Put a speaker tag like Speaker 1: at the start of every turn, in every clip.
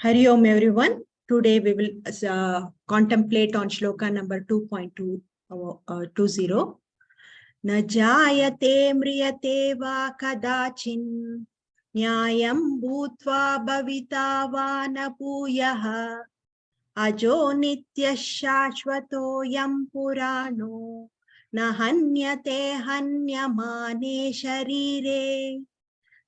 Speaker 1: Hari Om everyone. Today we will contemplate on shloka number 2.20. Na jāyate mriyate va kadachin nyayam bhutva bhavita va na bhuyaha ajo nitya shashvato yam purano na hanyate hanyamane sharire.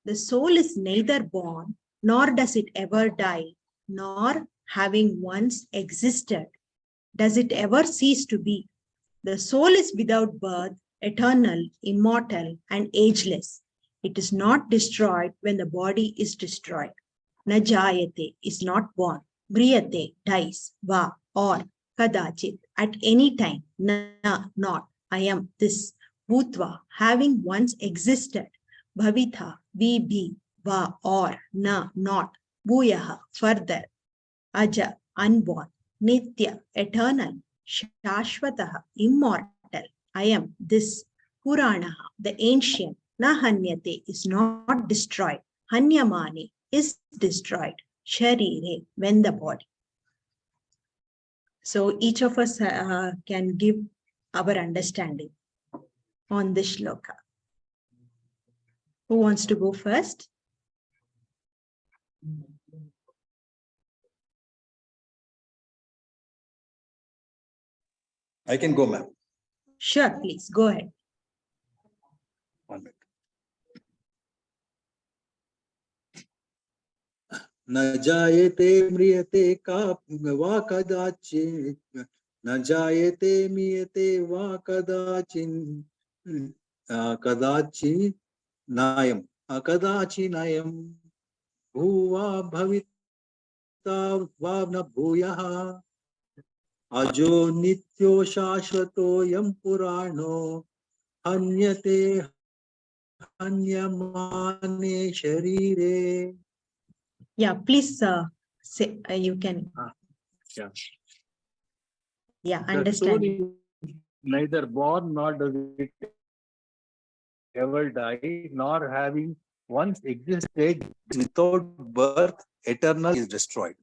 Speaker 1: The soul is neither born nor does it ever die, nor having once existed does it ever cease to be. The soul is without birth, eternal, immortal, and ageless. It is not destroyed when the body is destroyed. Na jāyate is not born. Mriyate dies. Va or kadachit at any time. Na not. I am this. Bhutva having once existed. Bhavitha we be. Va or na not. Bhuyaha further. Aja unborn. Nitya eternal. Shashvataha immortal. I am this. Puranaha the ancient. Na hanyate is not destroyed. Hanyamane is destroyed. Sharire when the body. So each of us can give our understanding on this shloka. Who wants to go first?
Speaker 2: I can go, ma'am.
Speaker 1: Sure, please go ahead.
Speaker 2: 1 minute. Na jāyate mriyate va kadachin. Na jāyate mriyate va kadachin. Kadachi nayam. Akadachi nayam. Bhuva bhavita va na bhuyaha. Ajo nityo shashvato yam purano. Hanyate hanyamane sharire.
Speaker 1: Yeah, please say you can. Yeah, understand.
Speaker 3: The soul is neither born nor does it ever die, nor having once existed
Speaker 2: Without birth, eternal is destroyed.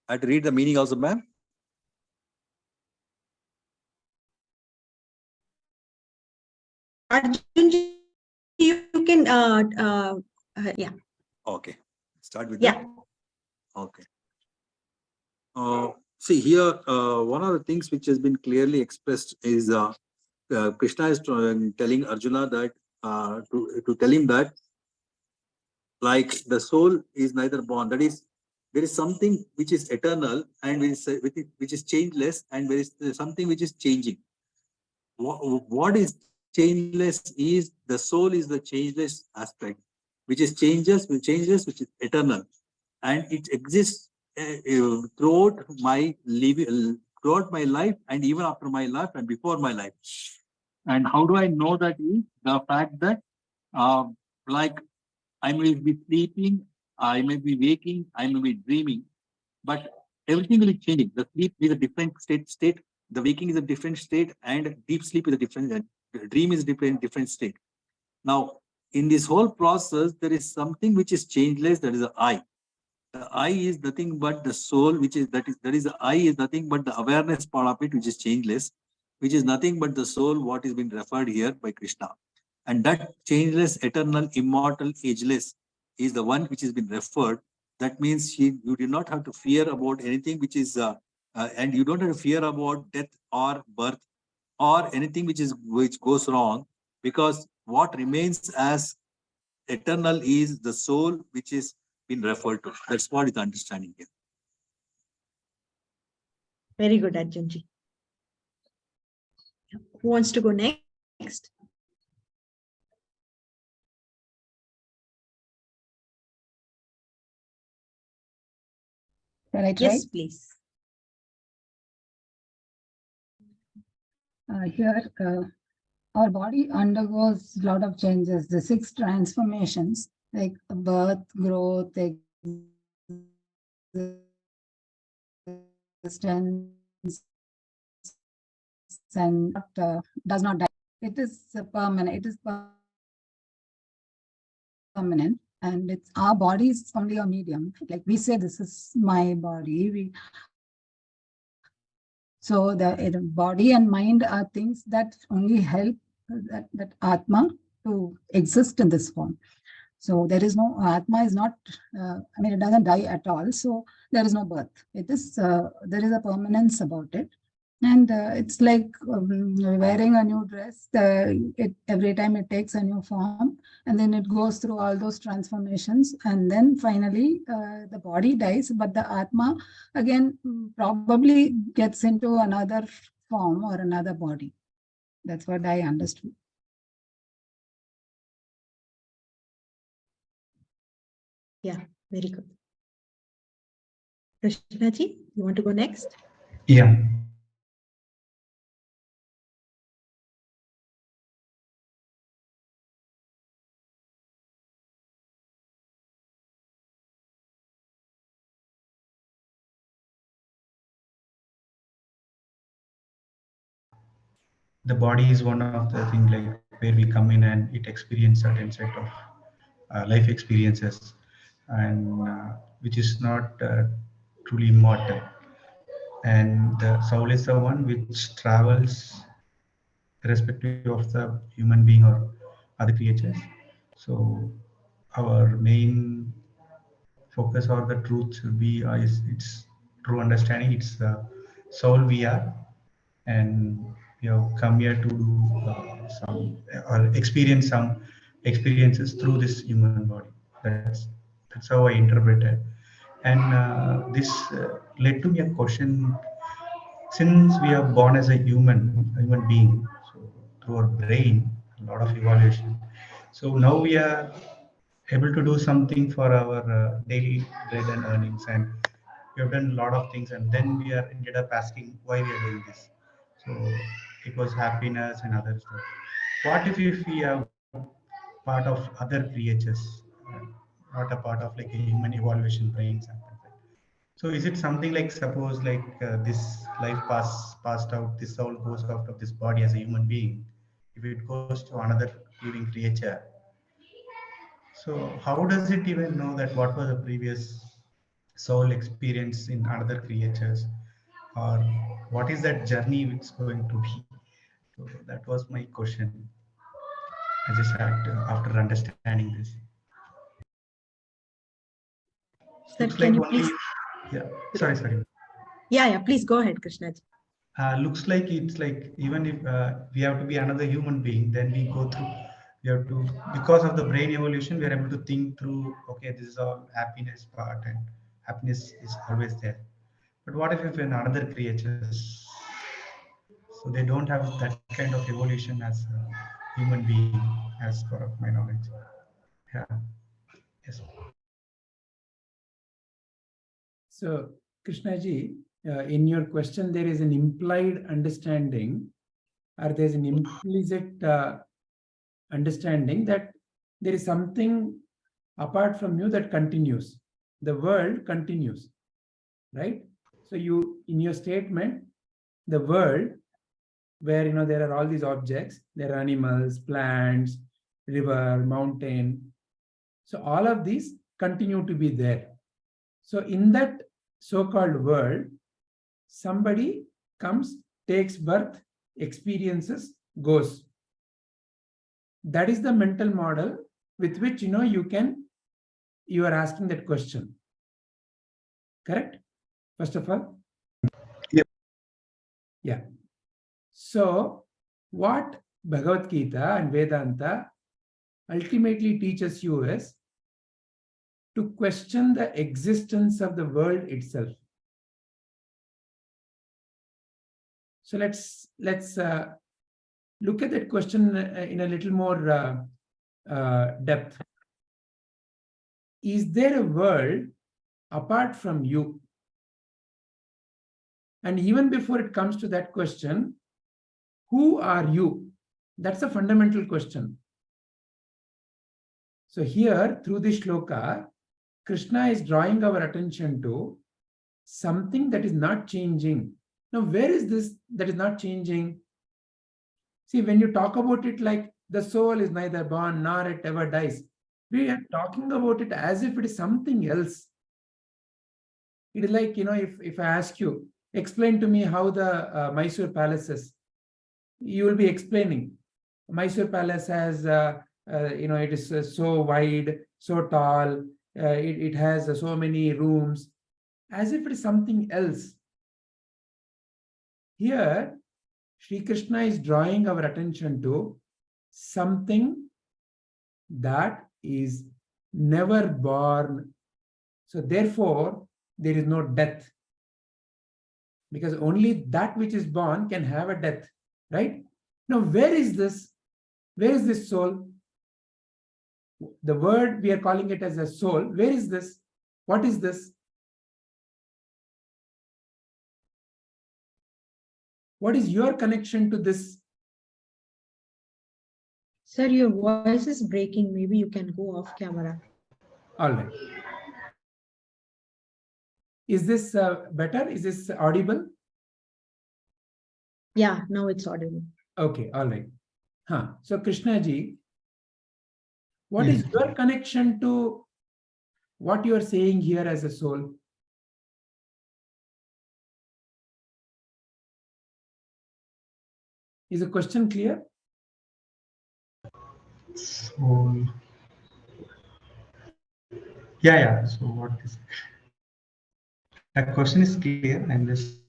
Speaker 2: I had to read the meaning also, ma'am.
Speaker 1: Arjun, you can, yeah.
Speaker 2: Okay. Start with
Speaker 1: Yeah.
Speaker 2: that. Okay. See here, one of the things which has been clearly expressed is Krishna is telling Arjuna that to tell him that like the soul is neither born. That is, there is something which is eternal and which is changeless, and there is something which is changing. What is changeless is the soul is the changeless aspect, which is changeless, which is eternal, and it exists throughout my life, and even after my life and before my life.
Speaker 3: And how do I know that? Is the fact that like I may be sleeping, I may be waking, I may be dreaming, but everything will be changing. The sleep is a different state. The waking is a different state, and deep sleep is a different. Dream is different state. Now, in this whole process, there is something which is changeless. That is the I. The I is nothing but the soul, which is that is the I is nothing but the awareness part of it, which is changeless, which is nothing but the soul. What is being referred here by Krishna, and that changeless, eternal, immortal, ageless is the one which has been referred. That means you do not have to fear about anything which is, and you don't have to fear about death or birth or anything which goes wrong, because what remains as eternal is the soul which is been referred to. That's what is the understanding here.
Speaker 1: Very good, Arjunji. Who wants to go next?
Speaker 4: Can I try?
Speaker 1: Yes, please.
Speaker 4: Here, our body undergoes a lot of changes, the 6 transformations, like birth, growth, existence, and does not die. It is permanent. It is permanent, and it's our body is only a medium. Like we say, this is my body. So the body and mind are things that only help that Atma to exist in this form. So there is no, Atma is not, I mean, it doesn't die at all. So there is no birth. It is, there is a permanence about it. And it's like wearing a new dress. Every time it takes a new form, and then it goes through all those transformations. And then finally, the body dies, but the Atma again probably gets into another form or another body. That's what I understood.
Speaker 1: Yeah, very good. Krishnaji, you want to go next?
Speaker 5: Yeah. The body is one of the things like where we come in and it experience certain set of life experiences, and which is not truly immortal. And the soul is the one which travels irrespective of the human being or other creatures. So our main focus or the truth should be is its true understanding. It's the soul we are, and we have come here to do some or experience some experiences through this human body. That's how I interpret it. And this led to me a question. Since we are born as a human being, so through our brain, a lot of evaluation. So now we are able to do something for our daily bread and earnings, and we have done a lot of things, and then we are ended up asking why we are doing this. So it was happiness and other stuff. What if we are part of other creatures, not a part of like a human evaluation brain, something like that. So is it something like, suppose like this life passed out, this soul goes out of this body as a human being, if it goes to another living creature, so how does it even know that what was the previous soul experience in other creatures, or what is that journey it's going to be? So that was my question. I just had to, after understanding this.
Speaker 1: Sir,
Speaker 5: Looks
Speaker 1: can
Speaker 5: like
Speaker 1: you
Speaker 5: only,
Speaker 1: please?
Speaker 5: yeah. Sorry.
Speaker 1: Yeah, please go ahead, Krishnaji.
Speaker 5: Looks like it's like even if we have to be another human being, then we go through. We have to, because of the brain evolution, we are able to think through. Okay, this is all happiness part, and happiness is always there. But what if in another creatures, so they don't have that kind of evolution as a human being, as per my knowledge. Yeah. Yes.
Speaker 6: So, Krishnaji, in your question, there is an implied understanding, or there is an implicit understanding that there is something apart from you that continues. The world continues, right? So, you, in your statement, the world, where there are all these objects, there are animals, plants, river, mountain. So, all of these continue to be there. So in that so-called world, somebody comes, takes birth, experiences, goes. That is the mental model with which you are asking that question. Correct? First of all?
Speaker 5: Yep.
Speaker 6: Yeah. So what Bhagavad Gita and Vedanta ultimately teaches you is to question the existence of the world itself. So let's look at that question in a little more depth. Is there a world apart from you? And even before it comes to that question, who are you? That's a fundamental question. So here, through this shloka, Krishna is drawing our attention to something that is not changing. Now, where is this that is not changing? See, when you talk about it like the soul is neither born nor it ever dies, We are talking about it as if it is something else. It is like, if I ask you, explain to me how the Mysore Palace is, you will be explaining. Mysore Palace has, it is so wide, so tall, it has so many rooms, as if it is something else. Here, Sri Krishna is drawing our attention to something that is never born. So therefore, there is no death. Because only that which is born can have a death, right? Now, where is this? Where is this soul? The word we are calling it as a soul. Where is this? What is this? What is your connection to this?
Speaker 1: Sir, your voice is breaking. Maybe you can go off camera.
Speaker 6: All right. Is this better? Is this audible?
Speaker 1: Yeah, now it's audible.
Speaker 6: Okay, all right. So Krishna ji, what
Speaker 5: Yes.
Speaker 6: is your connection to what you are saying here as a soul? Is the question clear?
Speaker 5: So, yeah. So what is the question is clear. I'm just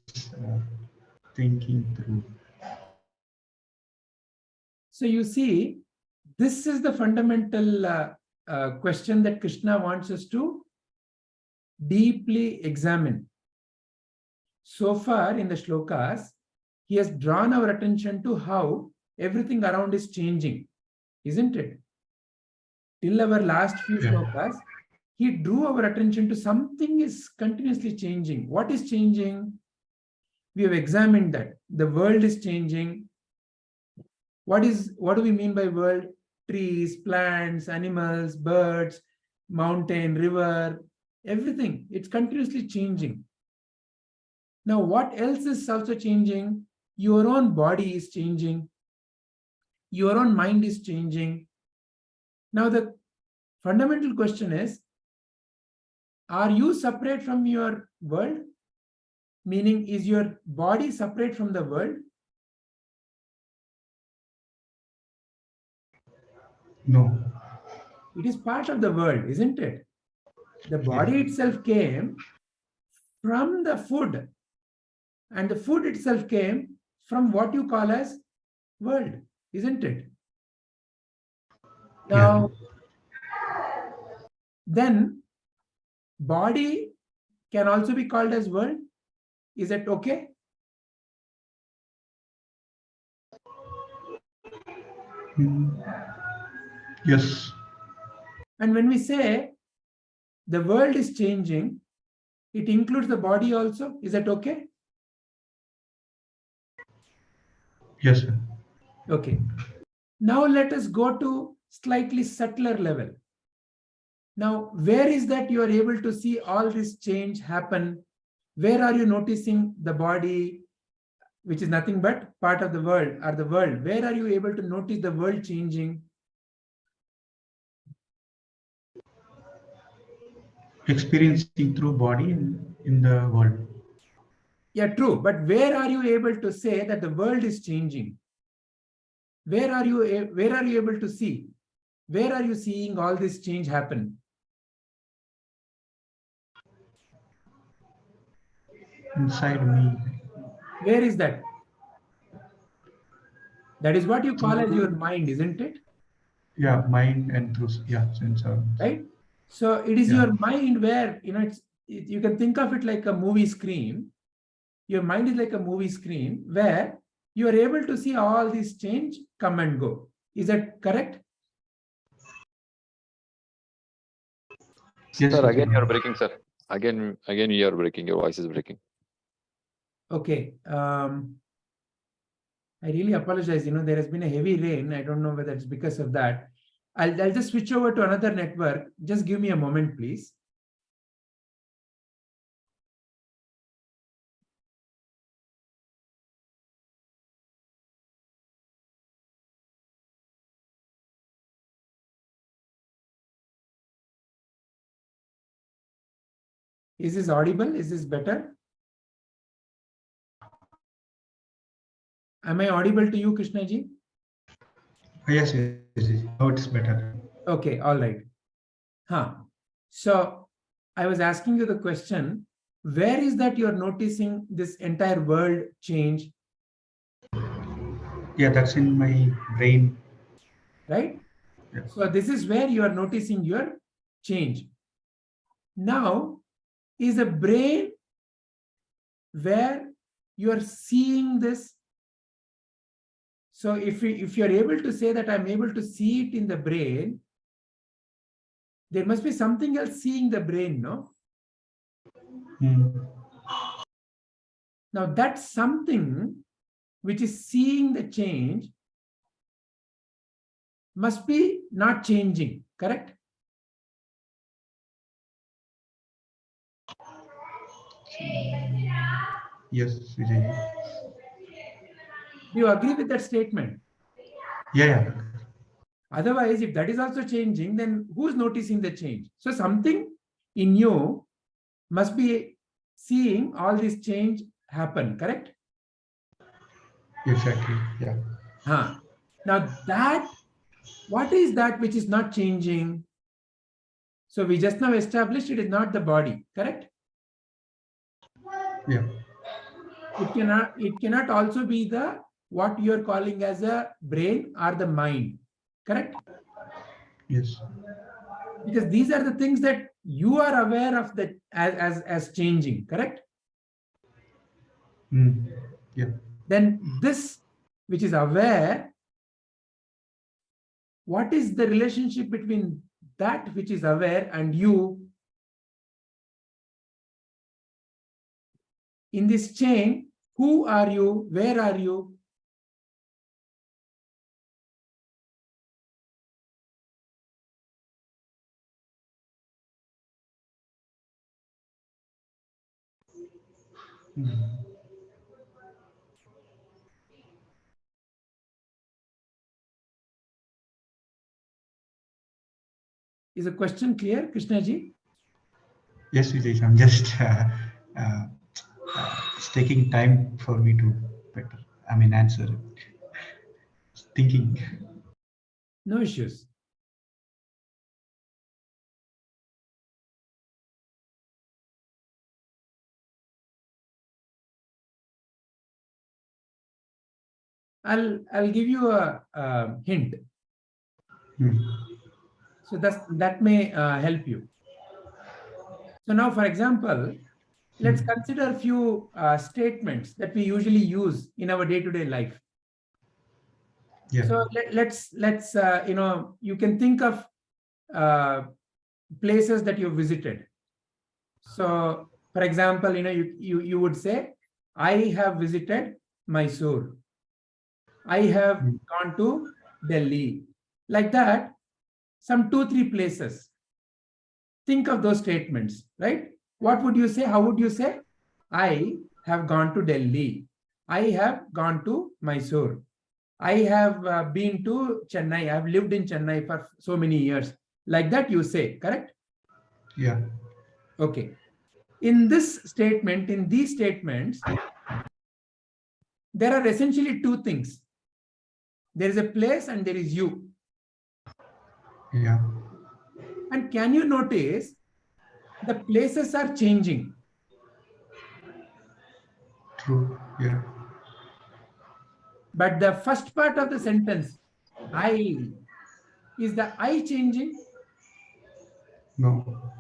Speaker 5: thinking through.
Speaker 6: So you see, this is the fundamental question that Krishna wants us to deeply examine. So far in the shlokas, he has drawn our attention to how everything around is changing, isn't it? Till our last few shlokas, he drew our attention to something is continuously changing. What is changing? We have examined that. The world is changing. What do we mean by world? Trees, plants, animals, birds, mountain, river, everything. It's continuously changing. Now, what else is also changing? Your own body is changing. Your own mind is changing. Now, the fundamental question is, are you separate from your world? Meaning, is your body separate from the world?
Speaker 5: No.
Speaker 6: It is part of the world, isn't it? The body itself came from the food, and the food itself came from what you call as world, isn't it? Now, then body can also be called as world. Is that okay?
Speaker 5: Yes.
Speaker 6: And when we say the world is changing, it includes the body also. Is that okay?
Speaker 5: Yes, sir.
Speaker 6: Okay. Now let us go to slightly subtler level. Now, where is that you are able to see all this change happen? Where are you noticing the body, which is nothing but part of the world, or the world? Where are you able to notice the world changing?
Speaker 5: Experiencing through body in the world.
Speaker 6: Yeah, true. But where are you able to say that the world is changing? Where are you able to see? Where are you seeing all this change happen?
Speaker 5: Inside me.
Speaker 6: Where is that? That is what you call as your mind, isn't it?
Speaker 5: Yeah, mind and through sense organs.
Speaker 6: Right? So it is your mind where, you can think of it like a movie screen. Your mind is like a movie screen where you are able to see all these change come and go. Is that correct?
Speaker 5: Yes,
Speaker 7: Sir, again you're breaking, sir. Again you are breaking. Your voice is breaking.
Speaker 6: Okay. I really apologize. There has been a heavy rain. I don't know whether it's because of that. I'll just switch over to another network. Just give me a moment, please. Is this audible? Is this better? Am I audible to you, Krishnaji?
Speaker 5: Yes, now it's better.
Speaker 6: Okay, all right. So I was asking you the question, where is that you're noticing this entire world change?
Speaker 5: Yeah, that's in my brain.
Speaker 6: Right?
Speaker 5: Yeah.
Speaker 6: So this is where you are noticing your change. Now, is the brain where you are seeing this? So if you're able to say that I'm able to see it in the brain, there must be something else seeing the brain, no? Now that's something which is seeing the change must be not changing, correct?
Speaker 5: Yes, Vijay.
Speaker 6: Do you agree with that statement?
Speaker 5: Yeah.
Speaker 6: Otherwise, if that is also changing, then who's noticing the change? So something in you must be seeing all this change happen, correct?
Speaker 5: Exactly. Yeah.
Speaker 6: Now that, what is that which is not changing? So we just now established it is not the body, correct?
Speaker 5: Yeah.
Speaker 6: It cannot also be the what you're calling as a brain or the mind, correct?
Speaker 5: Yes.
Speaker 6: Because these are the things that you are aware of that as changing, correct?
Speaker 5: Yeah.
Speaker 6: Then this which is aware, what is the relationship between that which is aware and you? In this chain, who are you? Where are you? Is the question clear, Krishnaji?
Speaker 5: Yes, Vijay. I'm just it's taking time for me to better. Answer it. Thinking.
Speaker 6: No issues. I'll give you a hint. So that may help you. So now, for example, let's consider a few statements that we usually use in our day-to-day life.
Speaker 5: Yeah.
Speaker 6: So let's you can think of places that you visited. So, for example, you would say, I have visited Mysore. I have gone to Delhi. Like that, some 2-3 places. Think of those statements, right? What would you say? How would you say? I have gone to Delhi. I have gone to Mysore. I have been to Chennai. I have lived in Chennai for so many years. Like that you say, correct?
Speaker 5: Yeah.
Speaker 6: Okay. In this statement, in these statements, there are essentially two things. There is a place and there is you.
Speaker 5: Yeah.
Speaker 6: And can you notice the places are changing?
Speaker 5: True. Yeah.
Speaker 6: But the first part of the sentence, I, is the I changing?
Speaker 5: No.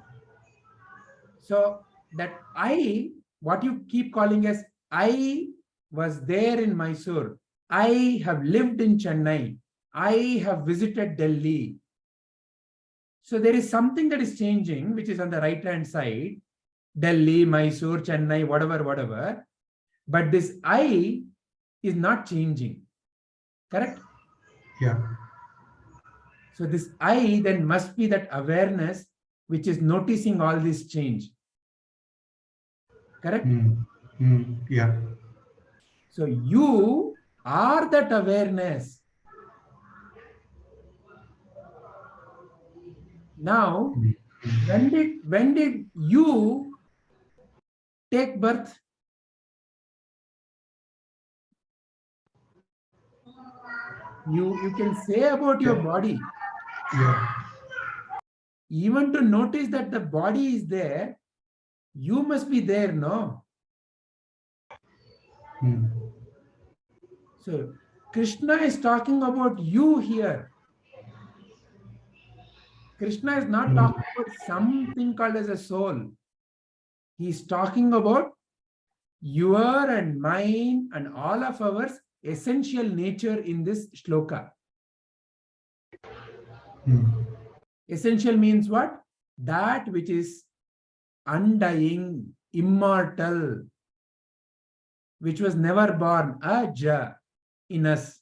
Speaker 6: So that I, what you keep calling as I was there in Mysore. I have lived in Chennai. I have visited Delhi. So there is something that is changing, which is on the right-hand side. Delhi, Mysore, Chennai, whatever. But this I is not changing. Correct?
Speaker 5: Yeah.
Speaker 6: So this I then must be that awareness which is noticing all this change. Correct?
Speaker 5: Yeah.
Speaker 6: So you are that awareness. Now, when did you take birth. You can say about your body.
Speaker 5: Yeah.
Speaker 6: Even to notice that the body is there, you must be there, no? So Krishna is talking about you here. Krishna is not talking about something called as a soul. He's talking about your and mine and all of our essential nature in this shloka. Essential means what? That which is undying, immortal, which was never born, aja, in us.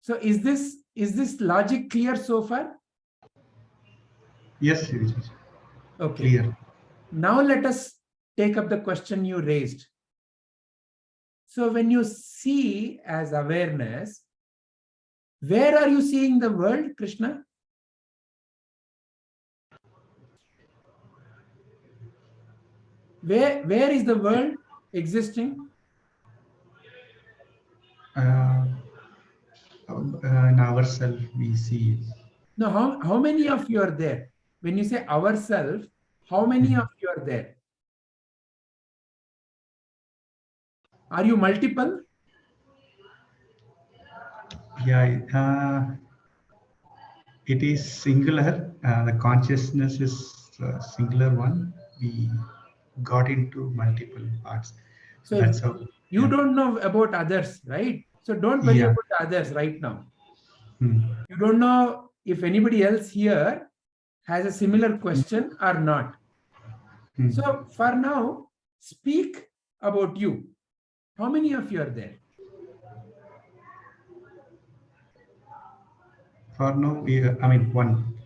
Speaker 6: So is this logic clear so far?
Speaker 5: Yes, it is.
Speaker 6: Okay.
Speaker 5: Clear.
Speaker 6: Now let us take up the question you raised. So when you see as awareness, where are you seeing the world, Krishna? Where is the world existing?
Speaker 5: In ourselves, we see it.
Speaker 6: No, how many of you are there? When you say ourself, how many of you are there? Are you multiple?
Speaker 5: Yeah, it is singular. The consciousness is a singular one. We got into multiple parts. So
Speaker 6: So
Speaker 5: that's how.
Speaker 6: you
Speaker 5: Yeah.
Speaker 6: don't know about others, right? So don't worry
Speaker 5: Yeah.
Speaker 6: about the others right now.
Speaker 5: Hmm.
Speaker 6: You don't know if anybody else here has a similar question or not. So for now, speak about you. How many of you are there?
Speaker 5: For now, one.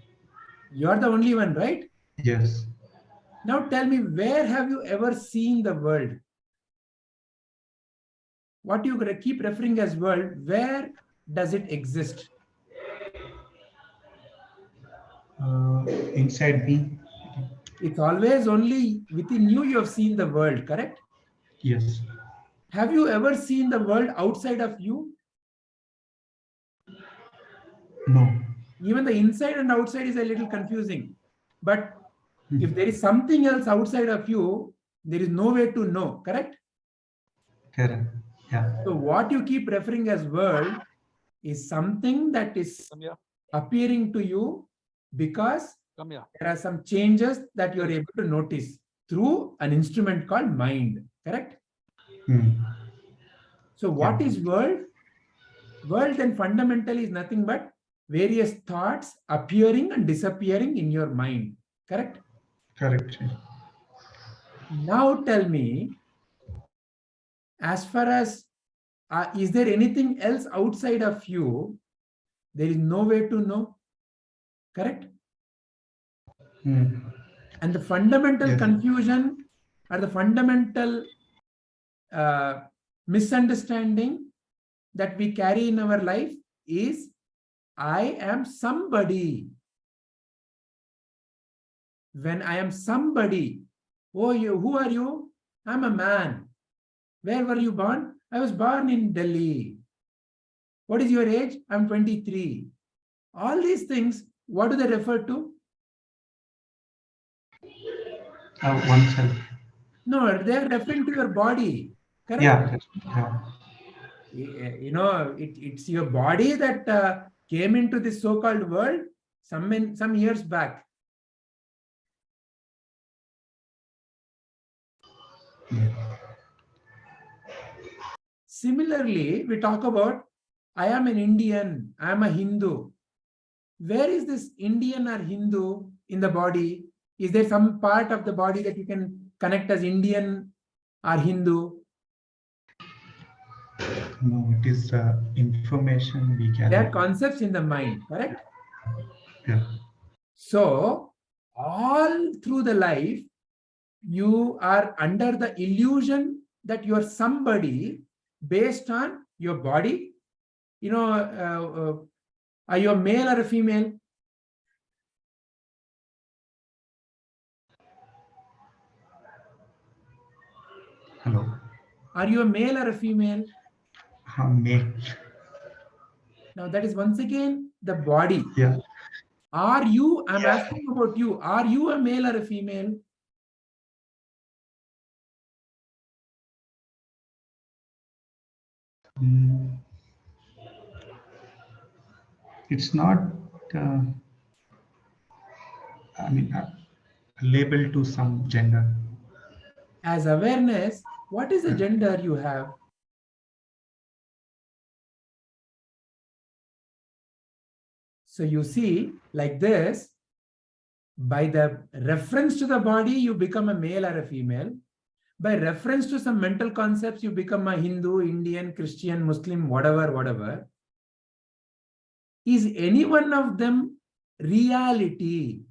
Speaker 6: You are the only one, right?
Speaker 5: Yes.
Speaker 6: Now tell me, where have you ever seen the world? What you keep referring as world, where does it exist?
Speaker 5: Inside me.
Speaker 6: It's always only within you have seen the world, correct?
Speaker 5: Yes.
Speaker 6: Have you ever seen the world outside of you?
Speaker 5: No.
Speaker 6: Even the inside and outside is a little confusing. But if there is something else outside of you, there is no way to know, correct?
Speaker 5: Correct. Yeah.
Speaker 6: So what you keep referring as world is something that is appearing to you because there are some changes that you are able to notice through an instrument called mind, correct? So what is world? World then fundamentally is nothing but various thoughts appearing and disappearing in your mind, correct?
Speaker 5: Correct.
Speaker 6: Now tell me, as far as is there anything else outside of you? There is no way to know, correct? And the fundamental confusion or the fundamental misunderstanding that we carry in our life is, I am somebody. When I am somebody, oh, who are you? I'm a man. Where were you born? I was born in Delhi. What is your age? I'm 23. All these things, what do they refer to?
Speaker 5: Oneself.
Speaker 6: No, they are referring to your body. Correct?
Speaker 5: Yeah.
Speaker 6: You know, it's your body that came into this so-called world some years back. Similarly, we talk about, I am an Indian, I am a Hindu. Where is this Indian or Hindu in the body? Is there some part of the body that you can connect as Indian or Hindu?
Speaker 5: No, it is information we can.
Speaker 6: There are concepts in the mind, correct?
Speaker 5: Yeah.
Speaker 6: So, all through the life, you are under the illusion that you are somebody based on your body. You know, are you a male or a female? Are you a male or a female?
Speaker 5: Male.
Speaker 6: Now that is once again the body.
Speaker 5: Yeah.
Speaker 6: Are you, I'm asking about you, are you a male or a female?
Speaker 5: It's not, labeled to some gender.
Speaker 6: As awareness, what is the gender you have? So you see, like this, by the reference to the body, you become a male or a female. By reference to some mental concepts, you become a Hindu, Indian, Christian, Muslim, whatever. Is any one of them reality?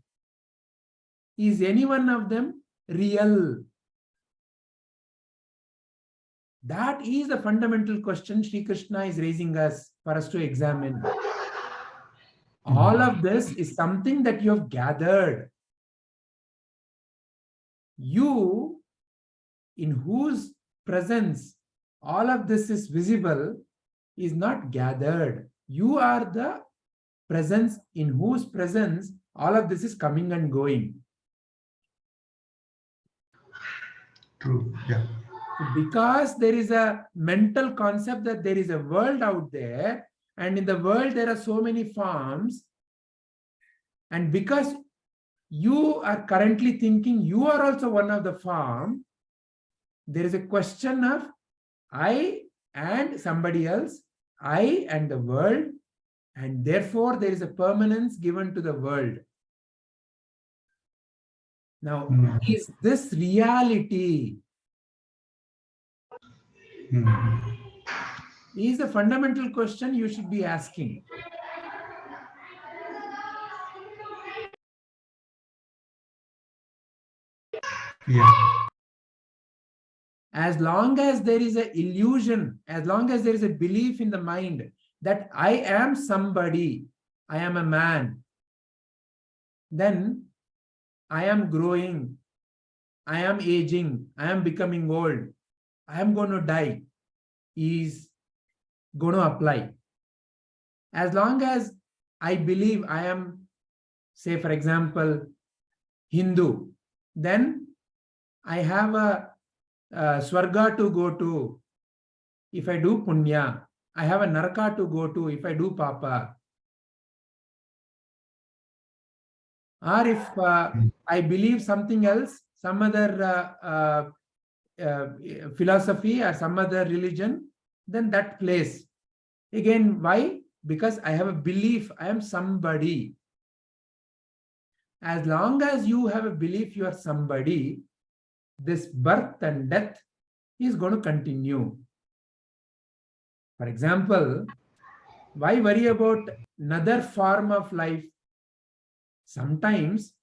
Speaker 6: Is any one of them real? That is the fundamental question Sri Krishna is raising us for us to examine. All of this is something that you have gathered. You, in whose presence all of this is visible, is not gathered. You are the presence in whose presence all of this is coming and going.
Speaker 5: True. Yeah.
Speaker 6: Because there is a mental concept that there is a world out there, and in the world there are so many forms, and because you are currently thinking you are also one of the form, there is a question of I and somebody else, I and the world, and therefore there is a permanence given to the world. Now, is this reality? Is the fundamental question you should be asking.
Speaker 5: Yeah.
Speaker 6: As long as there is an illusion, as long as there is a belief in the mind that I am somebody, I am a man, then I am growing, I am aging, I am becoming old, I am going to die, is going to apply. As long as I believe I am, say for example, Hindu, then I have a Swarga to go to if I do Punya. I have a Naraka to go to if I do Papa. Or if I believe something else, some other philosophy or some other religion, then that place. Again, why? Because I have a belief I am somebody. As long as you have a belief you are somebody, this birth and death is going to continue. For example, why worry about another form of life? Sometimes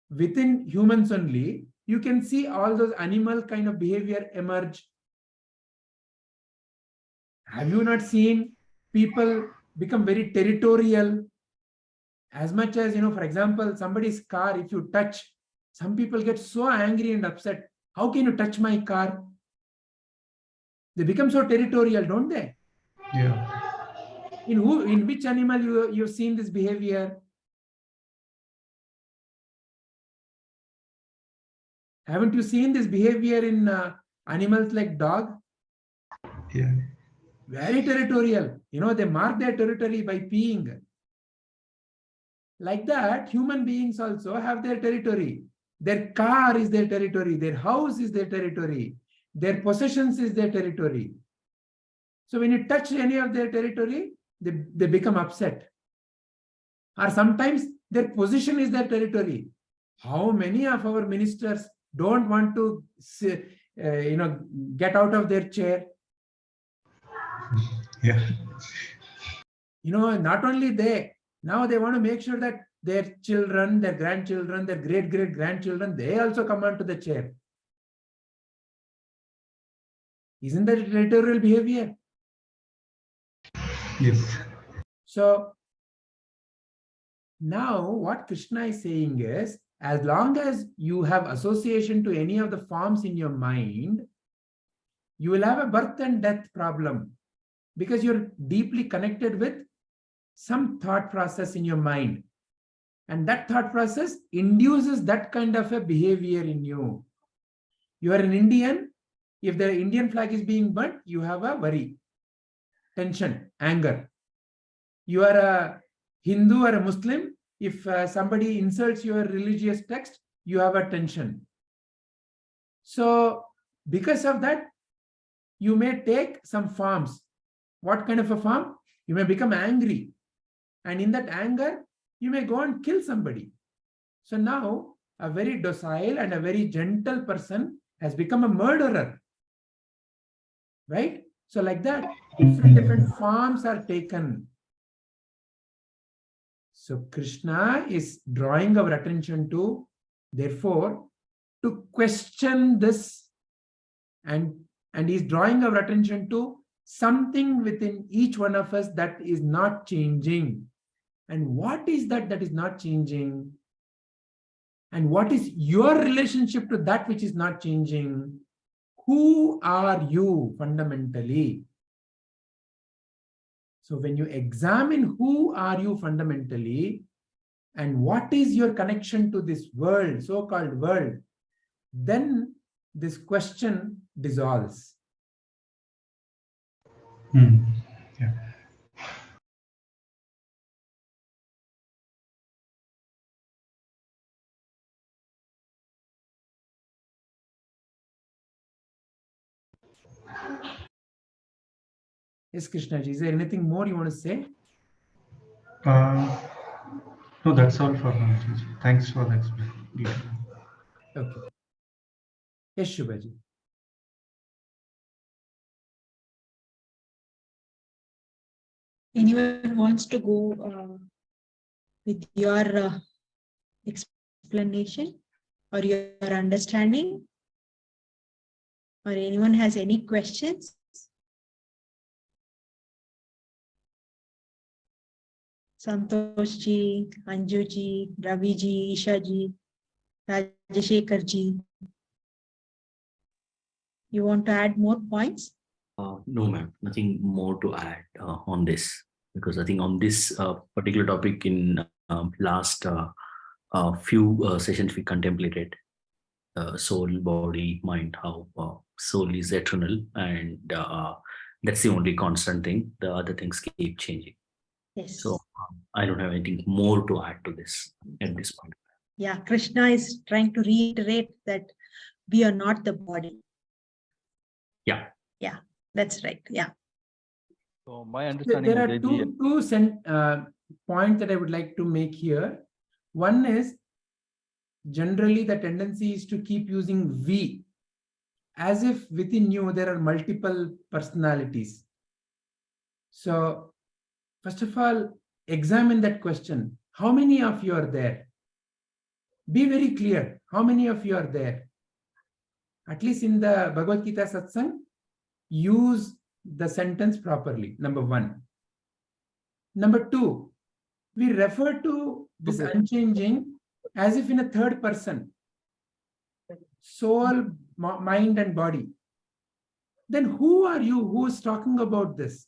Speaker 6: within humans only, you can see all those animal kind of behavior emerge. Have you not seen people become very territorial? As much as, for example, somebody's car, if you touch, some people get so angry and upset. How can you touch my car? They become so territorial, don't they?
Speaker 5: Yeah.
Speaker 6: In which animal you've seen this behavior? Haven't you seen this behavior in animals like dog?
Speaker 5: Yeah.
Speaker 6: Very territorial. They mark their territory by peeing. Like that, human beings also have their territory. Their car is their territory. Their house is their territory. Their possessions is their territory. So when you touch any of their territory, they become upset. Or sometimes their position is their territory. How many of our ministers don't want to, get out of their chair?
Speaker 5: Yeah.
Speaker 6: Not only they, now they want to make sure that their children, their grandchildren, their great-great-grandchildren, they also come onto the chair. Isn't that territorial behavior?
Speaker 5: Yes.
Speaker 6: So now what Krishna is saying is, as long as you have association to any of the forms in your mind, you will have a birth and death problem because you're deeply connected with some thought process in your mind. And that thought process induces that kind of a behavior in you. You are an Indian. If the Indian flag is being burnt, you have a worry, tension, anger. You are a Hindu or a Muslim. If somebody insults your religious text, you have a tension. So because of that, you may take some forms. What kind of a form? You may become angry. And in that anger, you may go and kill somebody. So now a very docile and a very gentle person has become a murderer. Right? So like that, different forms are taken. So Krishna is drawing our attention to, therefore, to question this, and he's drawing our attention to something within each one of us that is not changing. And what is that is not changing? And what is your relationship to that which is not changing? Who are you fundamentally? So when you examine who are you fundamentally and what is your connection to this world, so-called world, then this question dissolves.
Speaker 5: Yeah.
Speaker 6: Yes, Krishnaji, is there anything more you want to say?
Speaker 5: No, that's all for now. Thanks for the explanation.
Speaker 6: Okay. Yes, Shubhaji.
Speaker 1: Anyone wants to go with your explanation or your understanding? Or anyone has any questions? Santosh ji, Anju ji, Ravi ji, Isha ji, Rajashekar ji. You want to add more points?
Speaker 8: No, ma'am, nothing more to add on this, because I think on this particular topic in last few sessions we contemplated soul, body, mind, how soul is eternal, and that's the only constant thing. The other things keep changing.
Speaker 1: Yes.
Speaker 8: So I don't have anything more to add to this at this point.
Speaker 1: Yeah, Krishna is trying to reiterate that we are not the body.
Speaker 8: Yeah.
Speaker 1: Yeah, that's right. Yeah.
Speaker 3: So my understanding,
Speaker 6: there are
Speaker 3: Vijayji,
Speaker 6: two points that I would like to make here. One is generally the tendency is to keep using we as if within you there are multiple personalities. So first of all, examine that question. How many of you are there? Be very clear. How many of you are there? At least in the Bhagavad Gita Satsang, use the sentence properly, number one. Number two, we refer to this unchanging as if in a third person. Soul, mind and body. Then who are you who is talking about this?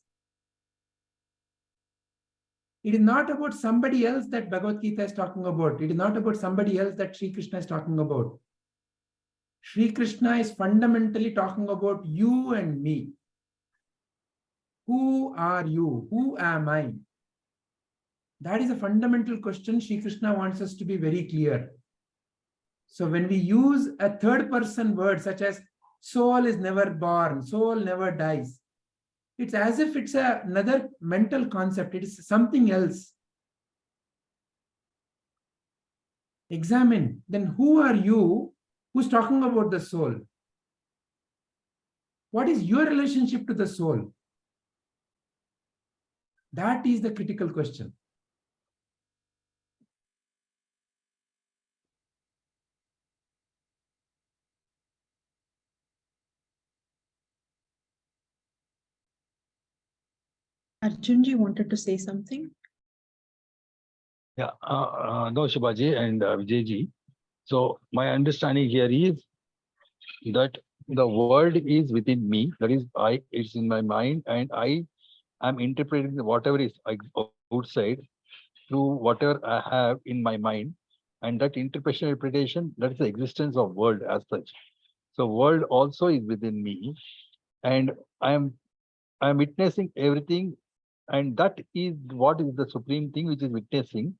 Speaker 6: It is not about somebody else that Bhagavad Gita is talking about. It is not about somebody else that Sri Krishna is talking about. Sri Krishna is fundamentally talking about you and me. Who are you? Who am I? That is a fundamental question. Sri Krishna wants us to be very clear. So when we use a third person word such as soul is never born, soul never dies, it's as if it's another mental concept. It is something else. Examine. Then who are you who's talking about the soul? What is your relationship to the soul? That is the critical question.
Speaker 1: Arjunji wanted to say something.
Speaker 3: yeah, no, Shubhaji and Vijayji. So my understanding here is that
Speaker 2: the world is within me. That is, it's in my mind, and I am interpreting whatever is outside through whatever I have in my mind, and that interpretation, that is the existence of world as such. So world also is within me, and I am witnessing everything, and that is what is the supreme thing which is witnessing,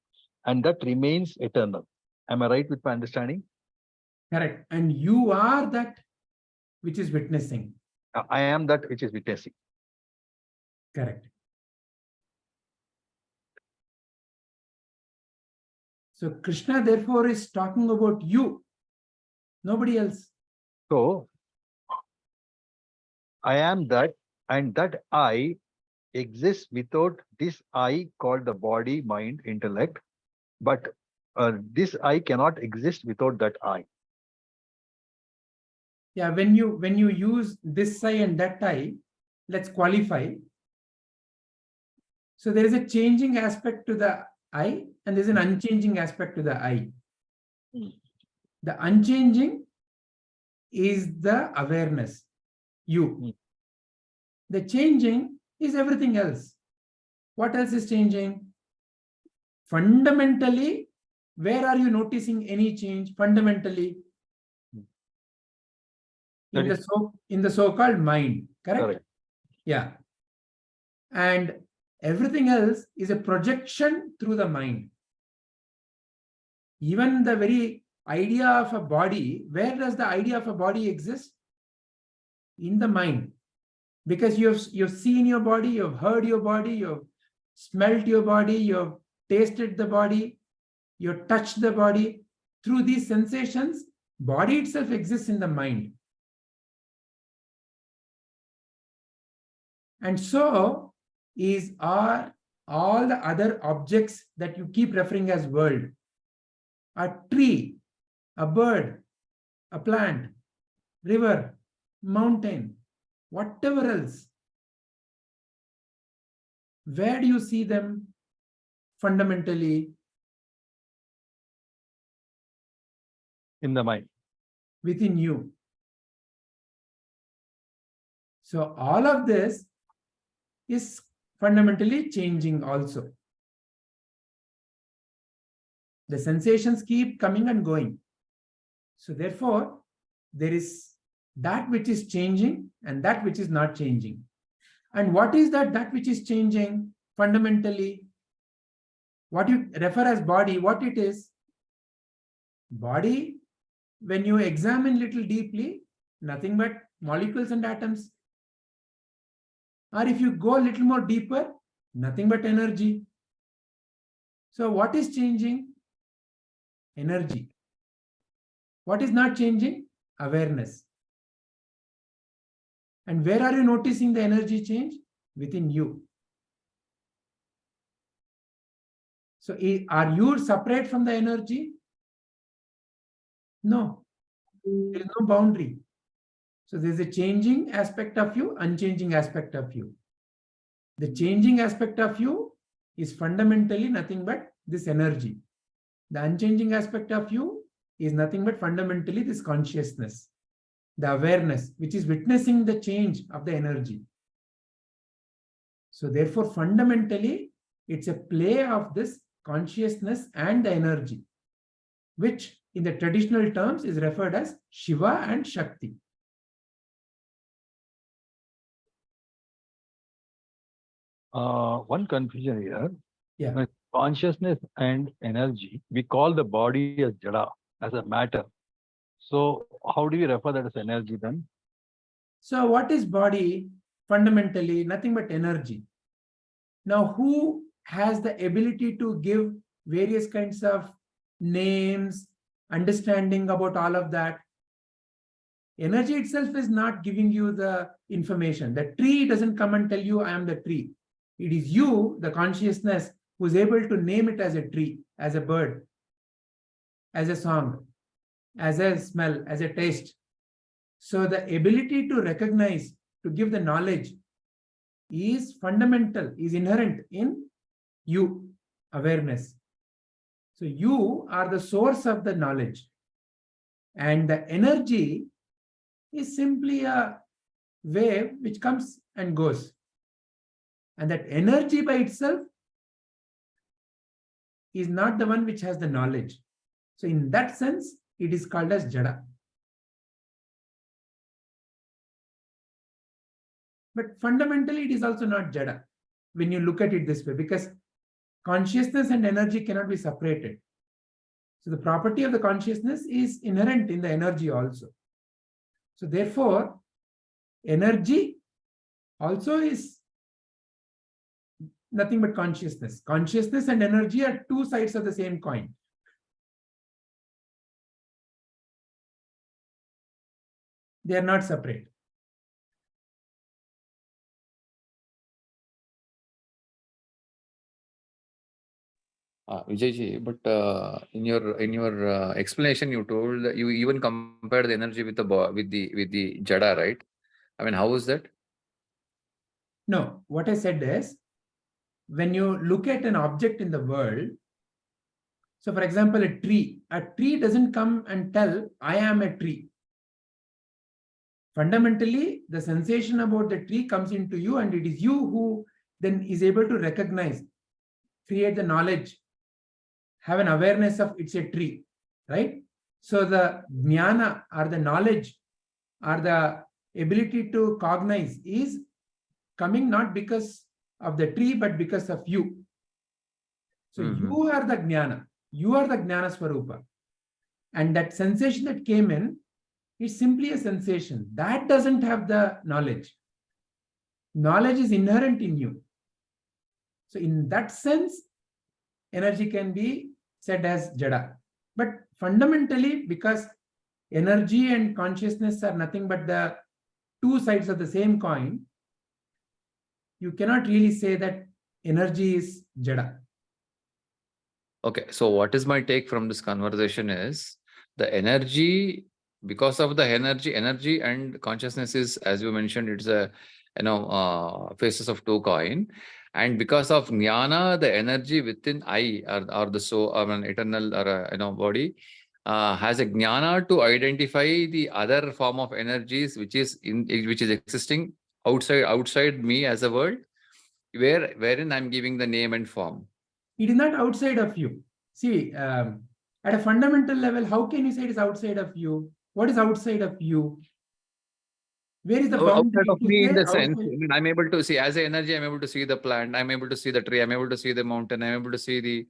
Speaker 2: and that remains eternal. Am I right with my understanding?
Speaker 6: Correct. And you are that which is witnessing.
Speaker 2: I am that which is witnessing.
Speaker 6: Correct. So Krishna therefore is talking about you, nobody else.
Speaker 2: So I am that, and that I exists without this I called the body, mind, intellect. But this I cannot exist without that I.
Speaker 6: Yeah, when you use this I and that I, let's qualify. So there is a changing aspect to the I, and there's an unchanging aspect to the I. The unchanging is the awareness, you. The changing is everything else. What else is changing? Fundamentally, where are you noticing any change? Fundamentally, in the so-called mind, correct? Yeah. And everything else is a projection through the mind. Even the very idea of a body, where does the idea of a body exist? In the mind. Because you've seen your body, you've heard your body, you've smelt your body, you've tasted the body, you've touched the body. Through these sensations, body itself exists in the mind. And so are all the other objects that you keep referring as world. A tree, a bird, a plant, river, mountain, whatever else. Where do you see them fundamentally?
Speaker 2: In the mind.
Speaker 6: Within you. So all of this is fundamentally changing also. The sensations keep coming and going. So therefore, there is that which is changing and that which is not changing. And what is that which is changing fundamentally? What you refer as body, what it is? Body, when you examine little deeply, nothing but molecules and atoms. Or if you go a little more deeper, nothing but energy. So what is changing? Energy. What is not changing? Awareness. And where are you noticing the energy change? Within you. So are you separate from the energy? No. There is no boundary. So there's a changing aspect of you, unchanging aspect of you. The changing aspect of you is fundamentally nothing but this energy. The unchanging aspect of you is nothing but fundamentally this consciousness, the awareness, which is witnessing the change of the energy. So therefore, fundamentally, it's a play of this consciousness and the energy, which in the traditional terms is referred as Shiva and Shakti.
Speaker 2: One confusion here.
Speaker 6: Yeah.
Speaker 2: With consciousness and energy, we call the body as jada, as a matter. So how do we refer that as energy then?
Speaker 6: So what is body? Fundamentally, nothing but energy. Now, who has the ability to give various kinds of names, understanding about all of that? Energy itself is not giving you the information. The tree doesn't come and tell you, I am the tree. It is you, the consciousness, who is able to name it as a tree, as a bird, as a song, as a smell, as a taste. So the ability to recognize, to give the knowledge is fundamental, is inherent in you, awareness. So you are the source of the knowledge. And the energy is simply a wave which comes and goes. And that energy by itself is not the one which has the knowledge. So in that sense, it is called as jada. But fundamentally, it is also not jada when you look at it this way, because consciousness and energy cannot be separated. So the property of the consciousness is inherent in the energy also. So therefore, energy also is nothing but consciousness. Consciousness and energy are two sides of the same coin. They are not separate.
Speaker 7: Vijayji, but in your explanation, you told that you even compared the energy with the with the jada, right? I mean, how is that?
Speaker 6: No, what I said is, when you look at an object in the world, so for example, a tree doesn't come and tell, I am a tree. Fundamentally, the sensation about the tree comes into you, and it is you who then is able to recognize, create the knowledge, have an awareness of it's a tree, right? So the jnana or the knowledge or the ability to cognize is coming not because of the tree, but because of you. So you are the jnana. You are the jnana swarupa. And that sensation that came in is simply a sensation. That doesn't have the knowledge. Knowledge is inherent in you. So in that sense, energy can be said as jada. But fundamentally, because energy and consciousness are nothing but the two sides of the same coin, you cannot really say that energy is jada.
Speaker 7: Okay, so what is my take from this conversation is the energy, because of the energy and consciousness is, as you mentioned, it's a faces of two coin, and because of jnana, the energy within I or the soul or an eternal or body has a jnana to identify the other form of energies which is existing outside me as a world, wherein I'm giving the name and form.
Speaker 6: It is not outside of you. See, at a fundamental level, how can you say it is outside of you? What is outside of you? Where is the boundary?
Speaker 7: Outside of me in the sense,
Speaker 6: Outside.
Speaker 7: I mean, I'm able to see as an energy, I'm able to see the plant, I'm able to see the tree, I'm able to see the mountain, I'm able to see the,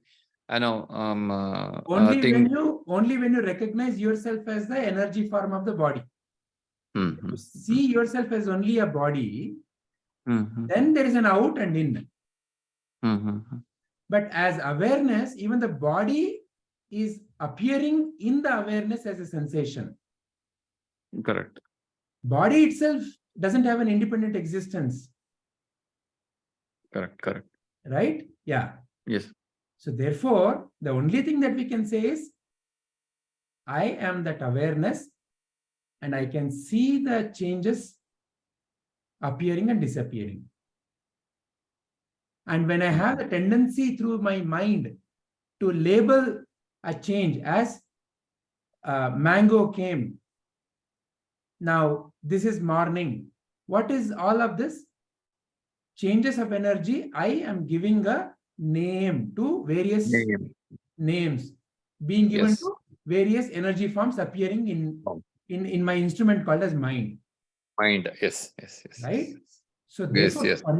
Speaker 6: Only
Speaker 7: thing.
Speaker 6: when you recognize yourself as the energy form of the body. You see yourself as only a body, then there is an out and in. But as awareness, even the body is appearing in the awareness as a sensation.
Speaker 7: Correct.
Speaker 6: Body itself doesn't have an independent existence.
Speaker 7: Correct.
Speaker 6: Right? Yeah.
Speaker 7: Yes.
Speaker 6: So therefore, the only thing that we can say is, I am that awareness, and I can see the changes appearing and disappearing. And when I have the tendency through my mind to label a change as mango came, now this is morning. What is all of this? Changes of energy. I am giving a name to various names being given to various energy forms appearing in my instrument called as mind.
Speaker 7: Mind, yes.
Speaker 6: Right? So
Speaker 7: Yes,
Speaker 6: therefore,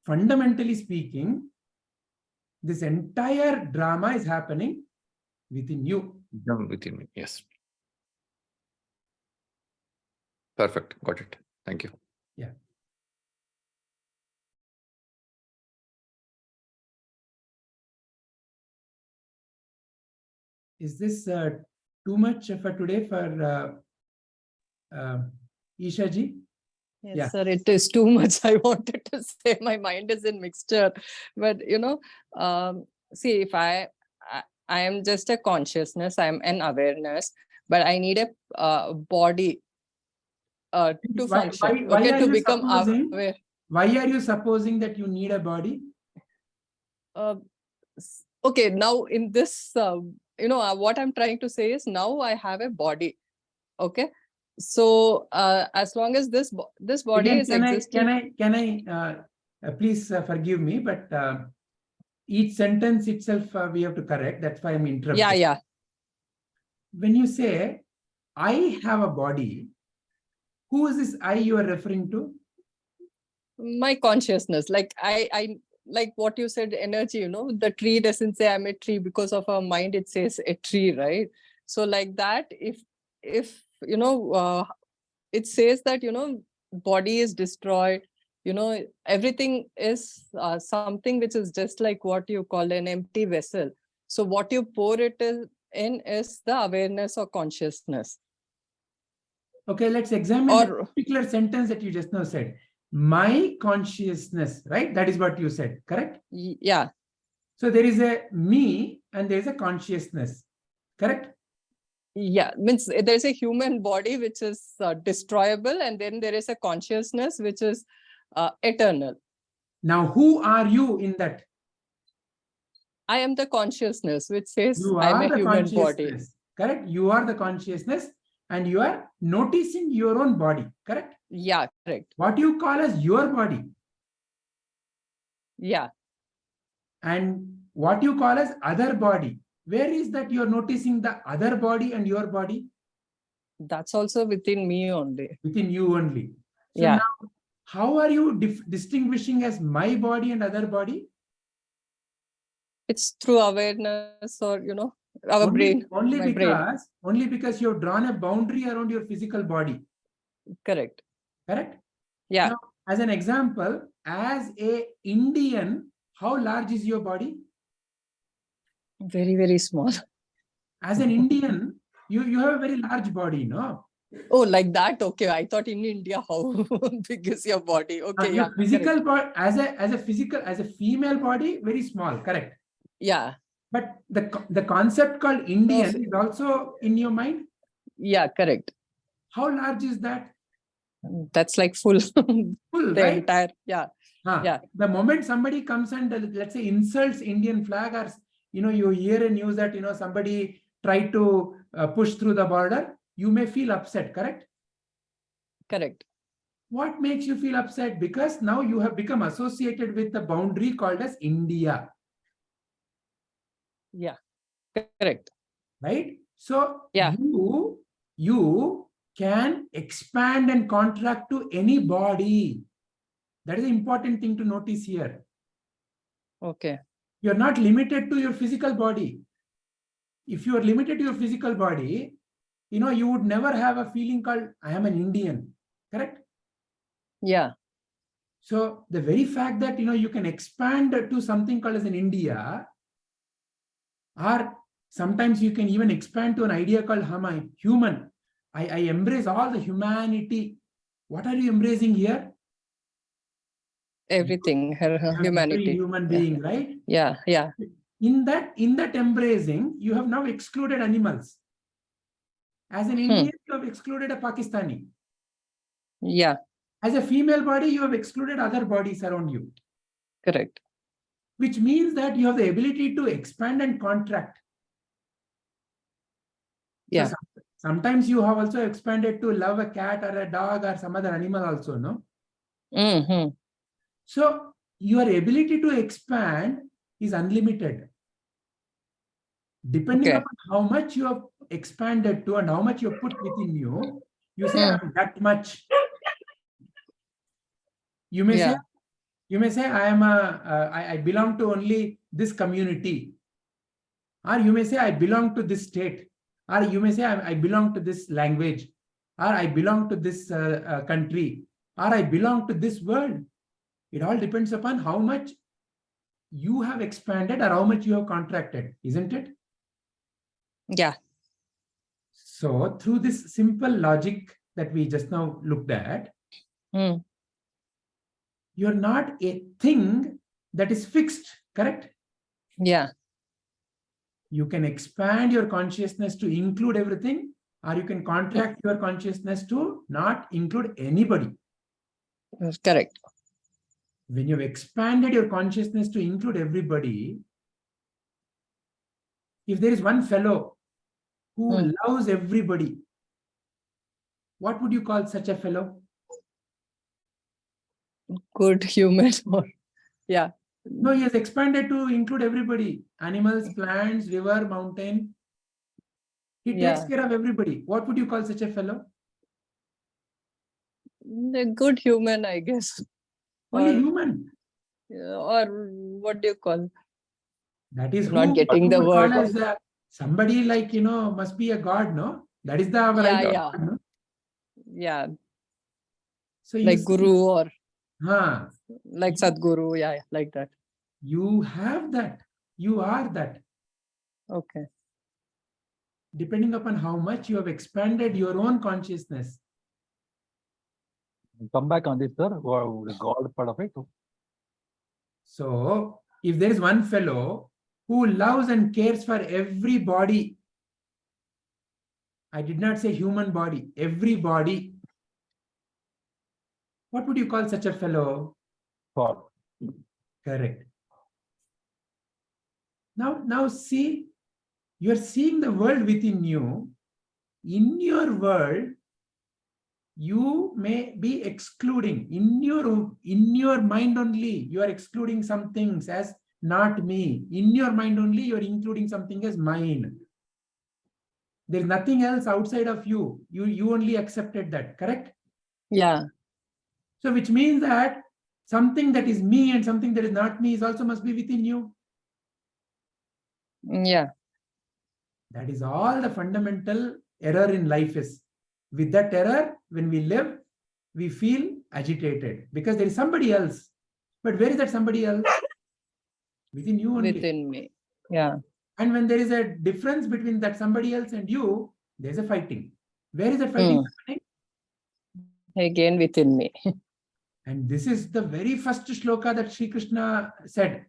Speaker 6: fundamentally speaking, this entire drama is happening within you.
Speaker 7: Within me, yes. Perfect. Got it. Thank you.
Speaker 6: Yeah. Is this too much for today for Isha ji?
Speaker 9: Yes,
Speaker 6: Yeah.
Speaker 9: sir, it is too much. I wanted to say my mind is in mixture, but see, if I am just a consciousness, I'm an awareness, but I need a body to function.
Speaker 6: Why are
Speaker 9: to
Speaker 6: you
Speaker 9: become
Speaker 6: supposing?
Speaker 9: aware.
Speaker 6: Why are you supposing that you need a body?
Speaker 9: Okay, now in this, what I'm trying to say is now I have a body. Okay. So as long as this body
Speaker 6: Again,
Speaker 9: is existing.
Speaker 6: can I please forgive me, but each sentence itself we have to correct. That's why I'm interrupting.
Speaker 9: Yeah.
Speaker 6: When you say, I have a body, who is this I you are referring to?
Speaker 9: My consciousness, like I like what you said, energy, you know, the tree doesn't say I'm a tree because of our mind, it says a tree, right? So like that, if you know, it says that, you know, body is destroyed, you know, everything is something which is just like what you call an empty vessel. So what you pour it in is the awareness or consciousness.
Speaker 6: Okay, let's examine the particular sentence that you just now said. My consciousness, right? That is what you said, correct?
Speaker 9: Yeah.
Speaker 6: So there is a me and there is a consciousness, correct?
Speaker 9: Yeah, means there's a human body which is destroyable, and then there is a consciousness which is eternal.
Speaker 6: Now, who are you in that?
Speaker 9: I am the consciousness which says
Speaker 6: You
Speaker 9: I'm
Speaker 6: are
Speaker 9: a
Speaker 6: the
Speaker 9: human body.
Speaker 6: consciousness, correct? You are the consciousness and you are noticing your own body, correct?
Speaker 9: Yeah, correct.
Speaker 6: What you call as your body.
Speaker 9: Yeah.
Speaker 6: And what you call as other body. Where is that you're noticing the other body and your body?
Speaker 9: That's also within me only.
Speaker 6: Within you only. So
Speaker 9: yeah.
Speaker 6: Now, how are you distinguishing as my body and other body?
Speaker 9: It's through awareness, or, you know, our brain.
Speaker 6: Only
Speaker 9: brain.
Speaker 6: because you've drawn a boundary around your physical body.
Speaker 9: Correct.
Speaker 6: Correct?
Speaker 9: Yeah.
Speaker 6: Now, as an example, as a Indian, how large is your body?
Speaker 9: Very, very small.
Speaker 6: As an Indian, you have a very large body, no?
Speaker 9: Oh, like that? Okay. I thought in India, how big is your body? Okay.
Speaker 6: Your physical body, as a female body, very small, correct?
Speaker 9: Yeah.
Speaker 6: But the concept called Indian is also in your mind?
Speaker 9: Yeah, correct.
Speaker 6: How large is that?
Speaker 9: That's like full.
Speaker 6: Full,
Speaker 9: the
Speaker 6: right?
Speaker 9: entire, yeah. Yeah.
Speaker 6: The moment somebody comes and let's say insults Indian flag, or you hear a news that somebody tried to push through the border, you may feel upset, correct?
Speaker 9: Correct.
Speaker 6: What makes you feel upset? Because now you have become associated with the boundary called as India.
Speaker 9: Yeah, correct.
Speaker 6: Right? So
Speaker 9: yeah.
Speaker 6: you can expand and contract to any body. That is the important thing to notice here.
Speaker 9: Okay.
Speaker 6: You're not limited to your physical body. If you are limited to your physical body, you would never have a feeling called, I am an Indian, correct?
Speaker 9: Yeah.
Speaker 6: So the very fact that, you can expand to something called as an India, or sometimes you can even expand to an idea called human. I embrace all the humanity. What are you embracing here?
Speaker 9: Everything, humanity.
Speaker 6: Every human being, right?
Speaker 9: Yeah, yeah.
Speaker 6: In that embracing, you have now excluded animals. As an Indian, you have excluded a Pakistani.
Speaker 9: Yeah.
Speaker 6: As a female body, you have excluded other bodies around you.
Speaker 9: Correct.
Speaker 6: Which means that you have the ability to expand and contract.
Speaker 9: Yeah.
Speaker 6: So sometimes you have also expanded to love a cat or a dog or some other animal also, no?
Speaker 9: Mm-hmm.
Speaker 6: So your ability to expand is unlimited. Depending upon how much you have expanded to and how much you have put within you, you say, I'm that much. You may say, I belong to only this community. Or you may say, I belong to this state. Or you may say, I belong to this language. Or I belong to this country. Or I belong to this world. It all depends upon how much you have expanded or how much you have contracted, isn't it?
Speaker 9: Yeah.
Speaker 6: So through this simple logic that we just now looked at, you're not a thing that is fixed, correct?
Speaker 9: Yeah.
Speaker 6: You can expand your consciousness to include everything, or you can contract your consciousness to not include anybody.
Speaker 9: Correct.
Speaker 6: When you've expanded your consciousness to include everybody, if there is one fellow who loves everybody, what would you call such a fellow?
Speaker 9: Good human. Or, yeah.
Speaker 6: No, he has expanded to include everybody. Animals, plants, river, mountain. He takes
Speaker 9: Yeah.
Speaker 6: care of everybody. What would you call such a fellow?
Speaker 9: A good human, I guess.
Speaker 6: Only
Speaker 9: Or,
Speaker 6: human.
Speaker 9: or what do you call?
Speaker 6: That is
Speaker 9: Not
Speaker 6: who
Speaker 9: getting
Speaker 6: you
Speaker 9: the
Speaker 6: would call
Speaker 9: word.
Speaker 6: as somebody like, must be a god, no? That is the
Speaker 9: Yeah,
Speaker 6: right
Speaker 9: yeah.
Speaker 6: God, no?
Speaker 9: Yeah.
Speaker 6: So you
Speaker 9: Like
Speaker 6: see,
Speaker 9: guru or
Speaker 6: You-
Speaker 9: like Sadguru. Yeah, like that.
Speaker 6: you have that. You are that.
Speaker 9: Okay.
Speaker 6: Depending upon how much you have expanded your own consciousness.
Speaker 3: Come back on this, sir. The God part of it.
Speaker 6: So if there is one fellow who loves and cares for everybody, I did not say human body, everybody. What would you call such a fellow?
Speaker 3: God.
Speaker 6: Correct. Now see, you are seeing the world within you. In your world, you may be excluding. In your mind only, you are excluding some things as not me. In your mind only, you are including something as mine. There is nothing else outside of you. You only accepted that, correct?
Speaker 9: Yeah.
Speaker 6: So which means that something that is me and something that is not me is also must be within you.
Speaker 9: Yeah.
Speaker 6: That is all the fundamental error in life is. With that error, when we live, we feel agitated because there is somebody else. But where is that somebody else? Within you only.
Speaker 9: Within me. Yeah.
Speaker 6: And when there is a difference between that somebody else and you, there's a fighting. Where is that fighting happening?
Speaker 9: Again within me.
Speaker 6: And this is the very first shloka that Sri Krishna said.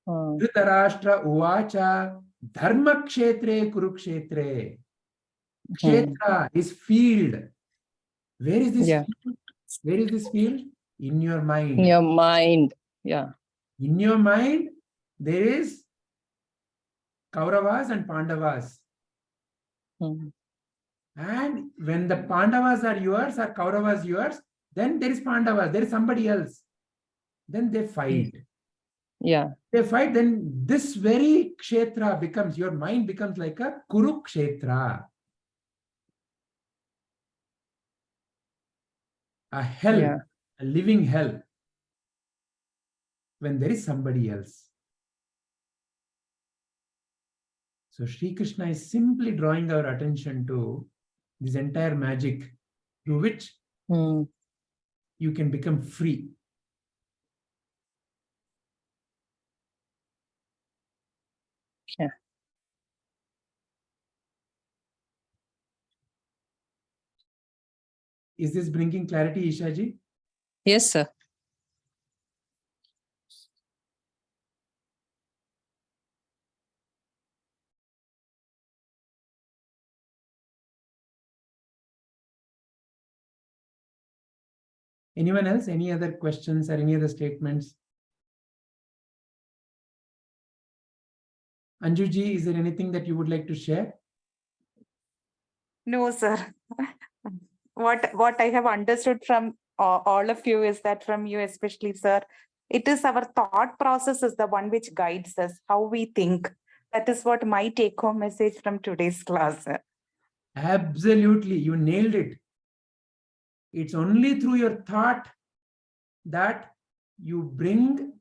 Speaker 9: Hmm.
Speaker 6: Dhritarashtra uvacha dharma kshetre kurukshetre. Kshetra is field. Where is this field? Where is this field? In your mind.
Speaker 9: In your mind. Yeah.
Speaker 6: In your mind, there is Kauravas and Pandavas.
Speaker 9: Hmm.
Speaker 6: And when the Pandavas are yours or Kauravas yours, then there is Pandavas, there is somebody else. Then they fight.
Speaker 9: Yeah.
Speaker 6: They fight, then this very kshetra becomes, your mind becomes like a Kurukshetra. A hell, a living hell. When there is somebody else. So Sri Krishna is simply drawing our attention to this entire magic through which you can become free.
Speaker 9: Yeah.
Speaker 6: Is this bringing clarity, Ishaji?
Speaker 9: Yes, sir.
Speaker 6: Anyone else? Any other questions or any other statements? Anjuji, is there anything that you would like to share?
Speaker 10: No, sir. What I have understood from all of you is that from you especially, sir, it is our thought process is the one which guides us, how we think. That is what my take-home message from today's class, sir.
Speaker 6: Absolutely, you nailed it. It's only through your thought that you bring,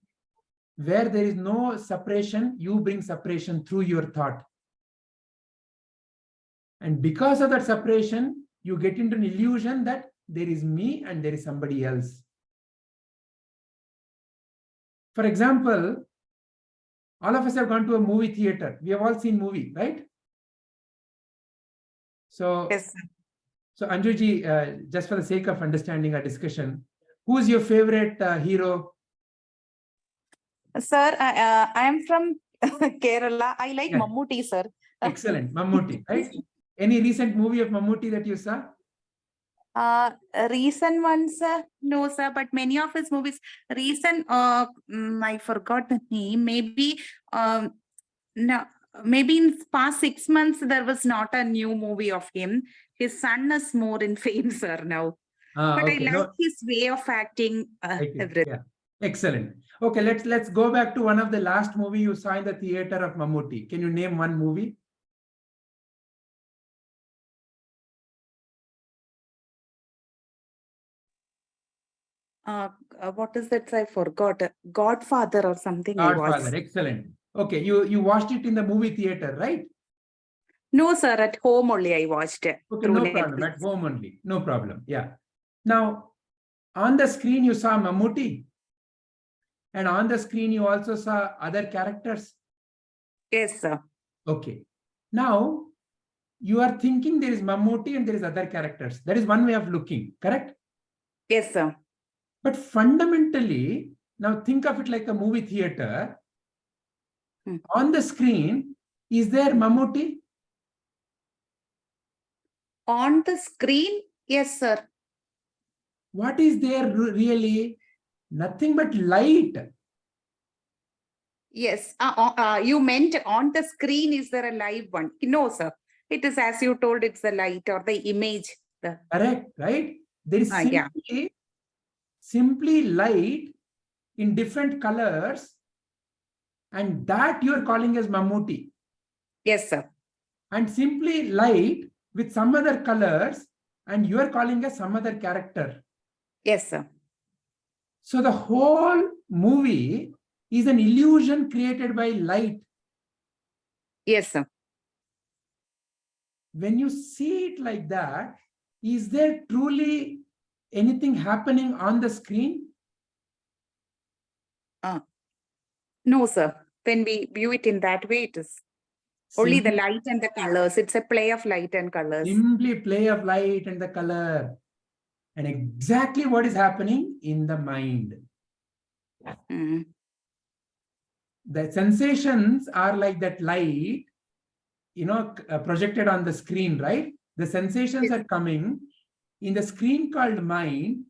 Speaker 6: where there is no separation, you bring separation through your thought. And because of that separation, you get into an illusion that there is me and there is somebody else. For example, all of us have gone to a movie theater. We have all seen movie, right? So,
Speaker 10: yes,
Speaker 6: so Anjuji, just for the sake of understanding our discussion, who is your favorite hero?
Speaker 10: Sir, I am from Kerala. I like Mammootty, sir.
Speaker 6: Excellent, Mammootty, right? Any recent movie of Mammootty that you saw?
Speaker 10: Recent ones, no, sir, but many of his movies, recent, I forgot the name, maybe, no, maybe in past 6 months, there was not a new movie of him. His son is more in fame, sir, now. But
Speaker 6: Okay,
Speaker 10: I like his way of acting. Everything.
Speaker 6: yeah, excellent. Okay, let's go back to one of the last movie you saw in the theater of Mammootty. Can you name one movie?
Speaker 10: What is that? I forgot. Godfather or something. I watched.
Speaker 6: Godfather, excellent. Okay, you watched it in the movie theater, right?
Speaker 10: No, sir. At home only I watched it.
Speaker 6: Okay,
Speaker 10: through
Speaker 6: no problem.
Speaker 10: Netflix.
Speaker 6: At home only, no problem. Yeah. Now, on the screen you saw Mammootty, and on the screen you also saw other characters.
Speaker 10: Yes, sir.
Speaker 6: Okay. Now, you are thinking there is Mammootty and there is other characters. That is one way of looking, correct?
Speaker 10: Yes, sir.
Speaker 6: But fundamentally, now think of it like a movie theater. On the screen, is there Mammootty?
Speaker 10: On the screen, yes, sir.
Speaker 6: What is there really? Nothing but light.
Speaker 10: Yes. You meant on the screen, is there a live one? No, sir. It is as you told, it's the light or the image.
Speaker 6: Correct, right? There is
Speaker 10: Yeah.
Speaker 6: simply light in different colors, and that you are calling as Mammootty.
Speaker 10: Yes, sir.
Speaker 6: And simply light with some other colors, and you are calling as some other character.
Speaker 10: Yes, sir.
Speaker 6: So the whole movie is an illusion created by light.
Speaker 10: Yes, sir.
Speaker 6: When you see it like that, is there truly anything happening on the screen?
Speaker 10: No, sir. When we view it in that way, it is only the light and the colors. It's a play of light and colors.
Speaker 6: Simply play of light and the color. And exactly what is happening in the mind. The sensations are like that light, projected on the screen, right? The sensations are coming in the screen called mind.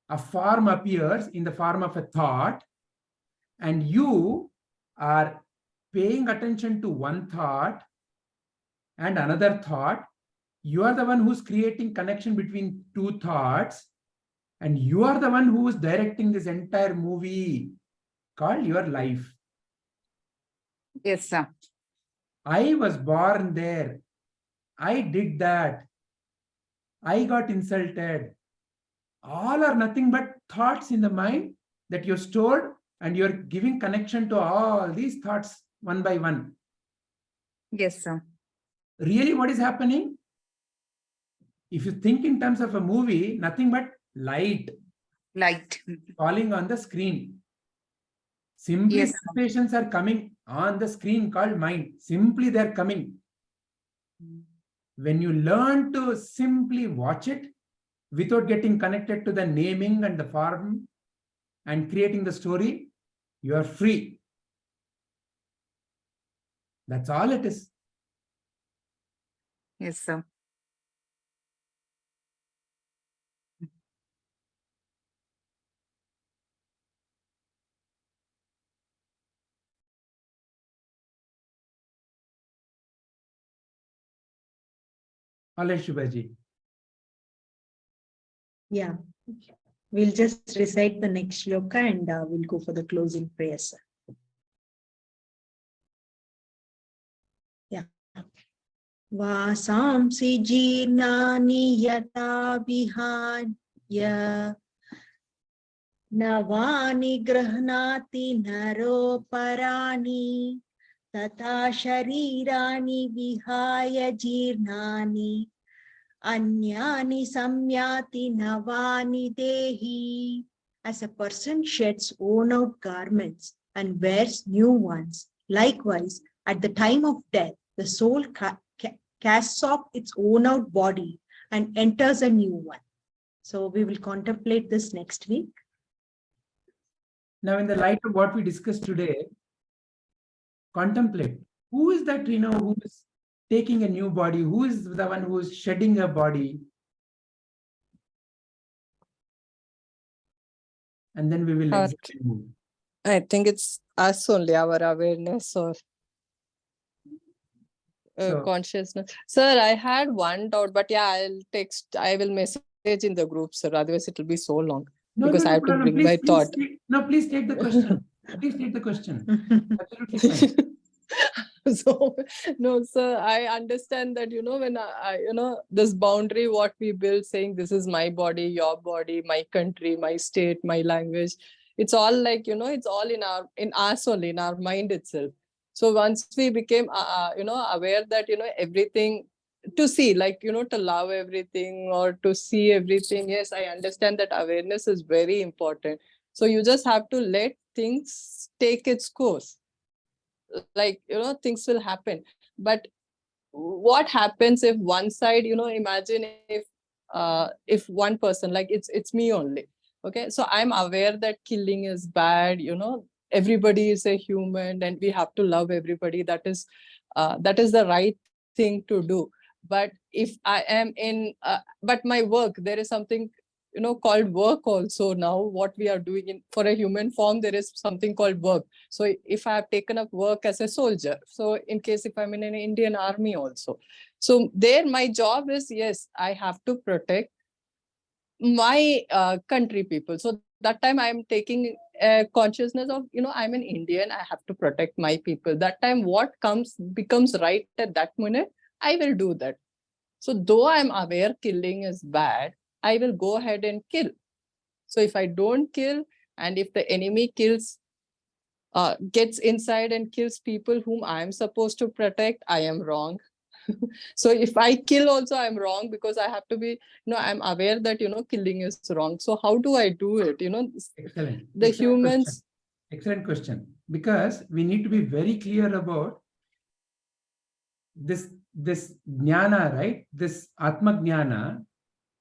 Speaker 6: A form appears in the form of a thought, and you are paying attention to one thought and another thought. You are the one who's creating connection between two thoughts, and you are the one who is directing this entire movie called your life.
Speaker 10: Yes, sir.
Speaker 6: I was born there. I did that. I got insulted. All are nothing but thoughts in the mind that you're stored, and you're giving connection to all these thoughts one by one.
Speaker 10: Yes, sir.
Speaker 6: Really, what is happening? If you think in terms of a movie, nothing but light.
Speaker 10: Light.
Speaker 6: Falling on the screen. Simply sensations are coming on the screen called mind. Simply they're coming. When you learn to simply watch it without getting connected to the naming and the form and creating the story, you are free. That's all it is.
Speaker 10: Yes, sir.
Speaker 6: All right, Shubhaji.
Speaker 1: Yeah. We'll just recite the next shloka and we'll go for the closing prayer, sir. Yeah. Vasamsi jirnani yata vihanya navani grahnati naro parani tata sharirani vihaya jirnani anyani samyati navani dehi. As a person sheds worn out garments and wears new ones, likewise, at the time of death, the soul casts off its worn out body and enters a new one. So we will contemplate this next week.
Speaker 6: Now, in the light of what we discussed today, contemplate. Who is that, who is taking a new body? Who is the one who is shedding a body? And then we will examine.
Speaker 9: I think it's us only, our awareness, or Consciousness. Sir, I had one doubt, but yeah, I will message in the group, sir. Otherwise, it will be so long because I have to bring my thought.
Speaker 6: Please take the question. Please take the question. Absolutely fine.
Speaker 9: So, no, sir, I understand that, when this boundary, what we build saying, this is my body, your body, my country, my state, my language. It's all like, it's all in us only, in our mind itself. So once we became, aware that, everything to see, like, to love everything or to see everything. Yes, I understand that awareness is very important. So you just have to let things take its course. Like, things will happen. But what happens if one side, imagine if one person, like it's me only. Okay. So I'm aware that killing is bad, everybody is a human and we have to love everybody. That is the right thing to do. But if I am in, but my work, there is something, called work also now, what we are doing for a human form, there is something called work. So if I have taken up work as a soldier, so in case if I'm in an Indian army also, so there my job is, yes, I have to protect my country people. So that time I'm taking a consciousness of, I'm an Indian, I have to protect my people. That time what becomes right at that minute, I will do that. So though I'm aware killing is bad, I will go ahead and kill. So if I don't kill, and if the enemy gets inside and kills people whom I am supposed to protect, I am wrong. So if I kill also, I'm wrong, because I have to be, I'm aware that, killing is wrong. So how do I do it?
Speaker 6: Excellent.
Speaker 9: The
Speaker 6: Excellent
Speaker 9: humans.
Speaker 6: Question. Excellent question. Because we need to be very clear about this jnana, right? This Atmajyana.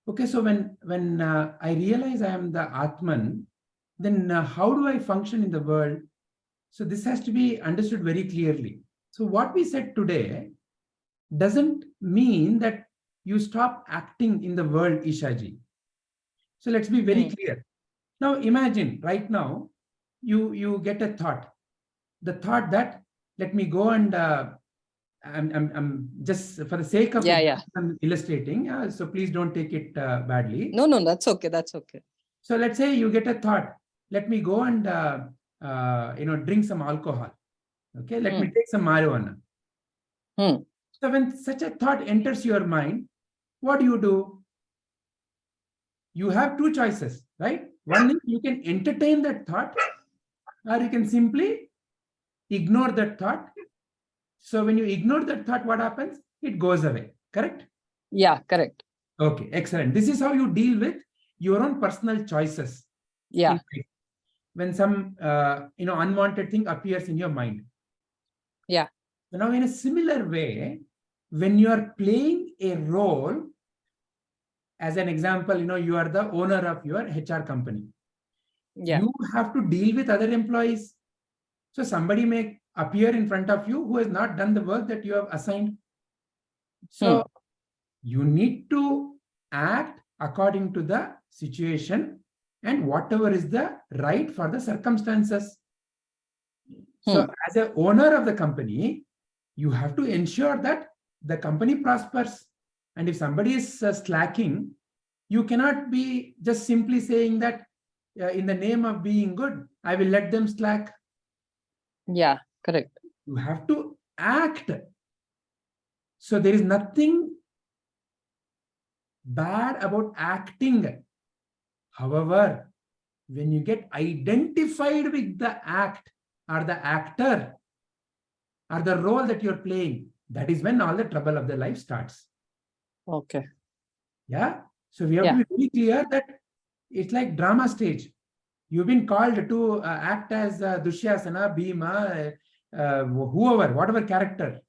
Speaker 6: Okay, so when I realize I am the Atman, then how do I function in the world? So this has to be understood very clearly. So what we said today doesn't mean that you stop acting in the world, Ishaji. So let's be very clear. Now imagine right now, you get a thought. The thought that, let me go and I'm just for the sake of I'm illustrating, so please don't take it badly.
Speaker 9: No, that's okay. That's okay.
Speaker 6: So let's say you get a thought, let me go and drink some alcohol. Okay, let me take some marijuana. So when such a thought enters your mind, what do? You have two choices, right? One is you can entertain that thought, or you can simply ignore that thought. So when you ignore that thought, what happens? It goes away, correct?
Speaker 9: Yeah, correct.
Speaker 6: Okay, excellent. This is how you deal with your own personal choices.
Speaker 9: Yeah.
Speaker 6: When some unwanted thing appears in your mind.
Speaker 9: Yeah.
Speaker 6: So now in a similar way, when you are playing a role, as an example, you are the owner of your HR company.
Speaker 9: Yeah.
Speaker 6: You have to deal with other employees. So somebody may appear in front of you who has not done the work that you have assigned. So you need to act according to the situation and whatever is the right for the circumstances. So as an owner of the company, you have to ensure that the company prospers. And if somebody is slacking, you cannot be just simply saying that in the name of being good, I will let them slack.
Speaker 9: Yeah, correct.
Speaker 6: You have to act. So there is nothing bad about acting. However, when you get identified with the act or the actor or the role that you're playing, that is when all the trouble of the life starts.
Speaker 9: Okay.
Speaker 6: Yeah. So we have to be very clear that it's like drama stage. You've been called to act as Dushyasana, Bhima, whoever, whatever character.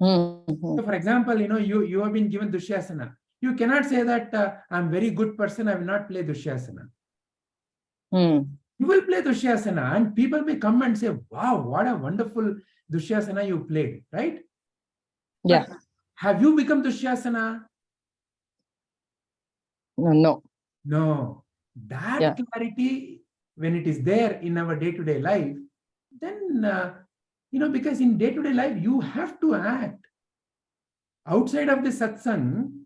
Speaker 6: So for example, you have been given Dushyasana. You cannot say that I'm a very good person, I will not play Dushyasana. You will play Dushyasana and people may come and say, wow, what a wonderful Dushyasana you played, right?
Speaker 9: Yeah.
Speaker 6: But have you become Dushyasana?
Speaker 9: No.
Speaker 6: No. That clarity, when it is there in our day-to-day life, then, because in day-to-day life, you have to act. Outside of the satsang,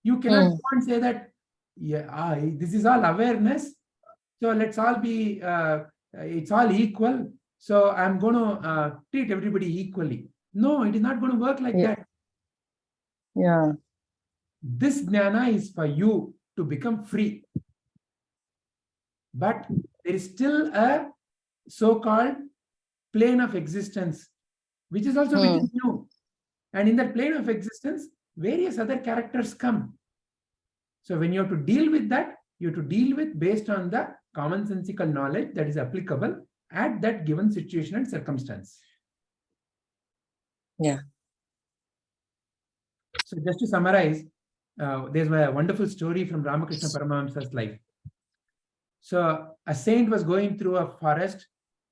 Speaker 6: you cannot go and say that, yeah, this is all awareness. So let's all be, it's all equal. So I'm going to treat everybody equally. No, it is not going to work like that.
Speaker 9: Yeah.
Speaker 6: This jnana is for you to become free. But there is still a so-called plane of existence, which is also within you. And in that plane of existence, various other characters come. So when you have to deal with that, you have to deal with based on the commonsensical knowledge that is applicable at that given situation and circumstance.
Speaker 9: Yeah.
Speaker 6: So just to summarize, there's a wonderful story from Ramakrishna Paramahamsa's life. So a saint was going through a forest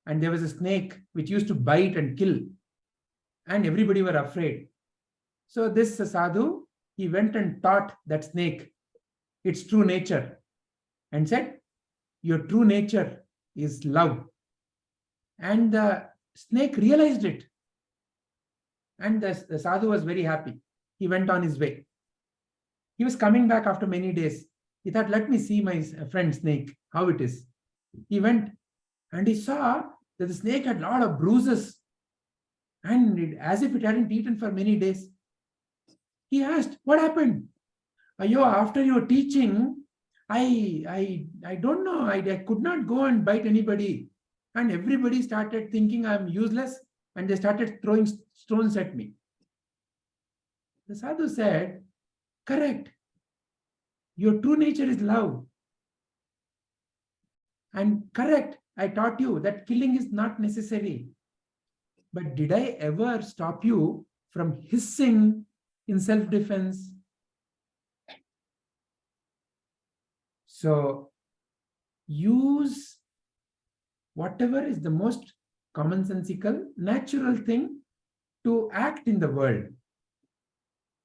Speaker 6: and there was a snake which used to bite and kill. And everybody were afraid. So this sadhu, he went and taught that snake its true nature and said, your true nature is love. And the snake realized it. And the sadhu was very happy. He went on his way. He was coming back after many days. He thought, let me see my friend snake, how it is. He went and he saw that the snake had a lot of bruises and as if it hadn't eaten for many days. He asked, what happened? Ayo, after your teaching, I don't know, I could not go and bite anybody. And everybody started thinking I'm useless and they started throwing stones at me. The sadhu said, correct. Your true nature is love. And correct, I taught you that killing is not necessary. But did I ever stop you from hissing in self-defense? So use whatever is the most commonsensical, natural thing to act in the world.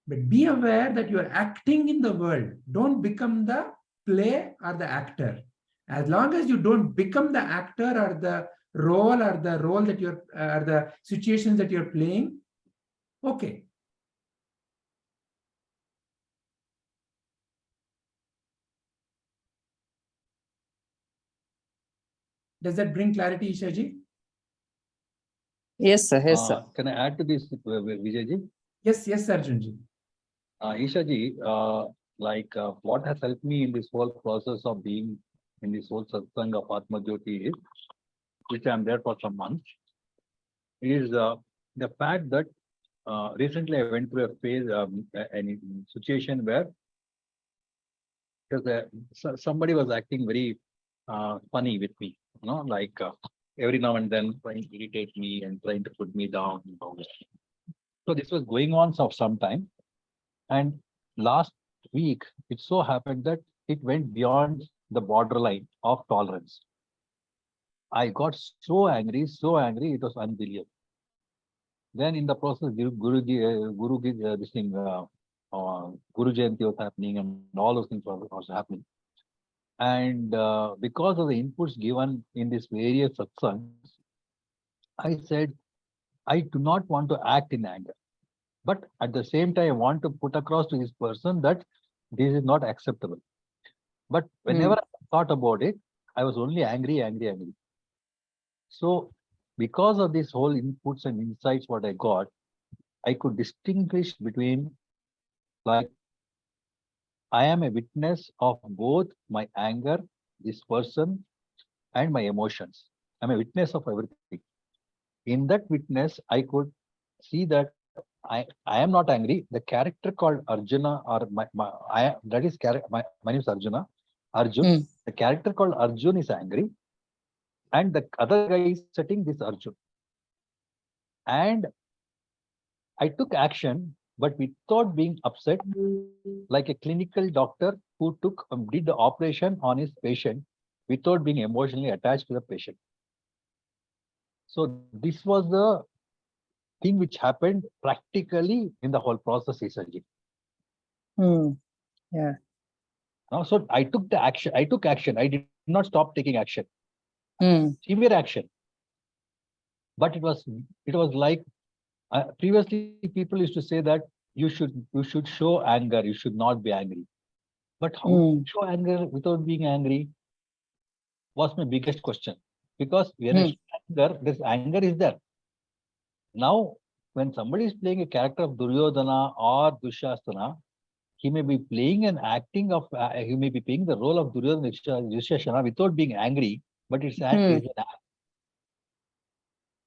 Speaker 6: But be aware that you are acting in the world. Don't become the play or the actor. As long as you don't become the actor or the role that you're, or the situations that you're playing, okay. Does that bring clarity, Ishaji?
Speaker 9: Yes, sir. Yes, sir.
Speaker 2: Can I add to this, Vijayji?
Speaker 6: Yes, Arjunji.
Speaker 2: Ishaji, what has helped me in this whole process of being in this whole satsang of Atmajyoti is, which I'm there for some months, is the fact that recently I went through a phase, a situation where somebody was acting very funny with me, every now and then trying to irritate me and trying to put me down. So this was going on for some time. And last week, it so happened that it went beyond the borderline of tolerance. I got so angry, it was unbelievable. Then in the process, Guru Jayanti was happening and all those things were also happening. And because of the inputs given in these various satsangs, I said, I do not want to act in anger. But at the same time, I want to put across to this person that this is not acceptable. But whenever I thought about it, I was only angry. So because of this whole inputs and insights what I got, I could distinguish between, like, I am a witness of both my anger, this person, and my emotions. I'm a witness of everything. In that witness, I could see that I am not angry. The character called Arjuna, or my name is Arjuna. Arjun. The character called Arjun is angry, and the other guy is setting this Arjun. And I took action, but without being upset, like a clinical doctor who did the operation on his patient without being emotionally attached to the patient. So this was the thing which happened practically in the whole process, Ishaji.
Speaker 9: Yeah.
Speaker 2: Now, so I took action. I did not stop taking action. Severe action. But it was like, previously people used to say that
Speaker 3: you should show anger. You should not be angry. But how to show anger without being angry was my biggest question. Because when I show anger, this anger is there. Now, when somebody is playing a character of Duryodhana or Dushasana, he may be playing an acting of, he may be playing the role of Duryodhana Dushasana without being angry, but it's an act.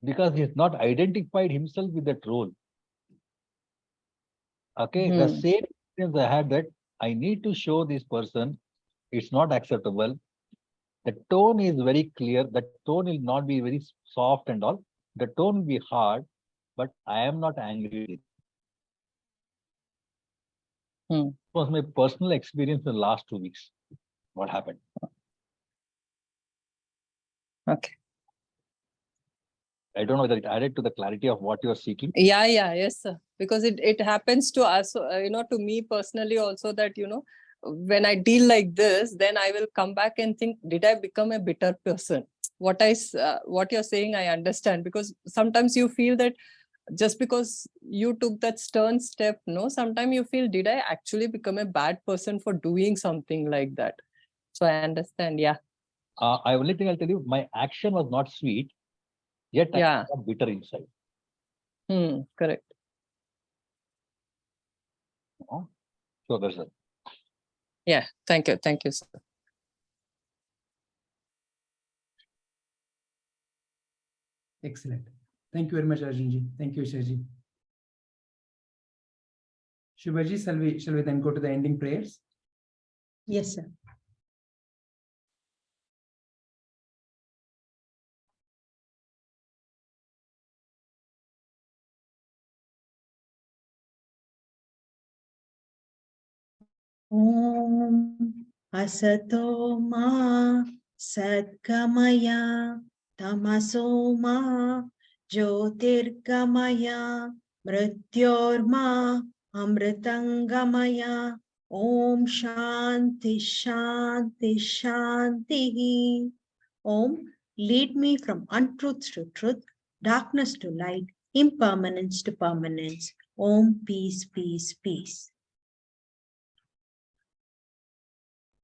Speaker 3: Because he has not identified himself with that role. Okay, the same experience I had, that I need to show this person it's not acceptable. The tone is very clear. The tone will not be very soft and all. The tone will be hard, but I am not angry. It was my personal experience in the last 2 weeks. What happened?
Speaker 9: Okay.
Speaker 3: I don't know whether it added to the clarity of what you are seeking.
Speaker 9: Yeah, yes, sir. Because it happens to us, to me personally also, that, when I deal like this, then I will come back and think, did I become a bitter person? What you're saying, I understand, because sometimes you feel that just because you took that stern step, sometimes you feel, did I actually become a bad person for doing something like that? So I understand. Yeah.
Speaker 3: I only thing I'll tell you, my action was not sweet, yet I was not bitter inside.
Speaker 9: Correct.
Speaker 3: So that's it.
Speaker 9: Yeah. Thank you, sir.
Speaker 6: Excellent. Thank you very much, Arjunji. Thank you, Ishaji. Shubhaji, shall we then go to the ending prayers?
Speaker 1: Yes, sir. Om Asato Ma Sadgamaya Tamaso Ma Jyotirgamaya Mrityorma Amritangamaya Om Shanti Shanti Shanti. Om, lead me from untruth to truth, darkness to light, impermanence to permanence. Om, peace, peace, peace.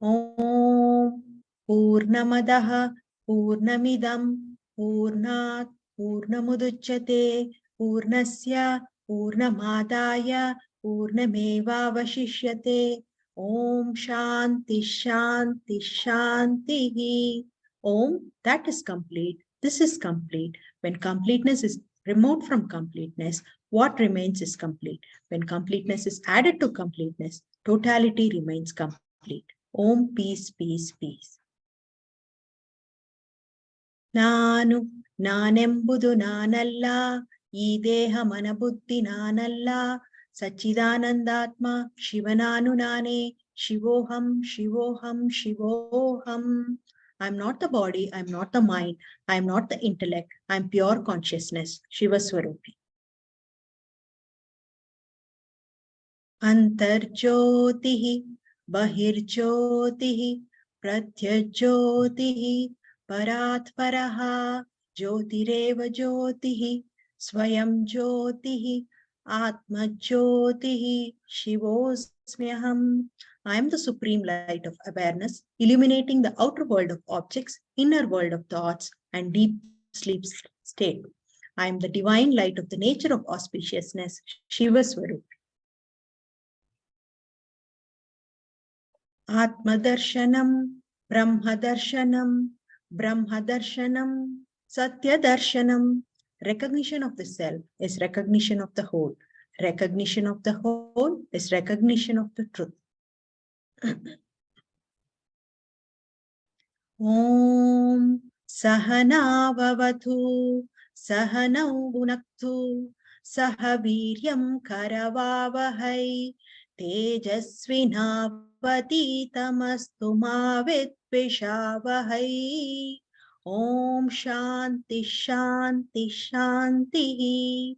Speaker 1: Om Purnamadaha Purnamidam Purnat Purnamuduchyate Purnasya Purnamadaya Purnamevavashishyate. Om Shanti Shanti Shanti. Om, that is complete. This is complete. When completeness is removed from completeness, what remains is complete. When completeness is added to completeness, totality remains complete. Om, peace, peace, peace. Nanu, nanembudu nanalla, ee deha manabuddhi nanalla, Sachidanandatma, Shivananu nane, Shivoham, Shivoham, Shivoham. I'm not the body, I'm not the mind, I'm not the intellect, I'm pure consciousness, Shiva Swarupi. Antarjyotihi, Bahirjyotihi, Pratyajyotihi, Paratparaha, Jyotireva Jyotihi, Swayam Jyotihi, Atmajyoti, Shivosmyaham. I am the supreme light of awareness, illuminating the outer world of objects, inner world of thoughts, and deep sleep state. I am the divine light of the nature of auspiciousness, Shiva Swarup. Atmadarshanam, Brahmadarshanam, Brahmadarshanam, Satyadarshanam. Recognition of the self is recognition of the whole. Recognition of the whole is recognition of the truth. Om Sahana Vavatu Sahanau Bhunaktu Sahaviryam Karavavahai Tejasvinavaditamastu ma vidvishavahai. Om Shanti Shanti Shanti.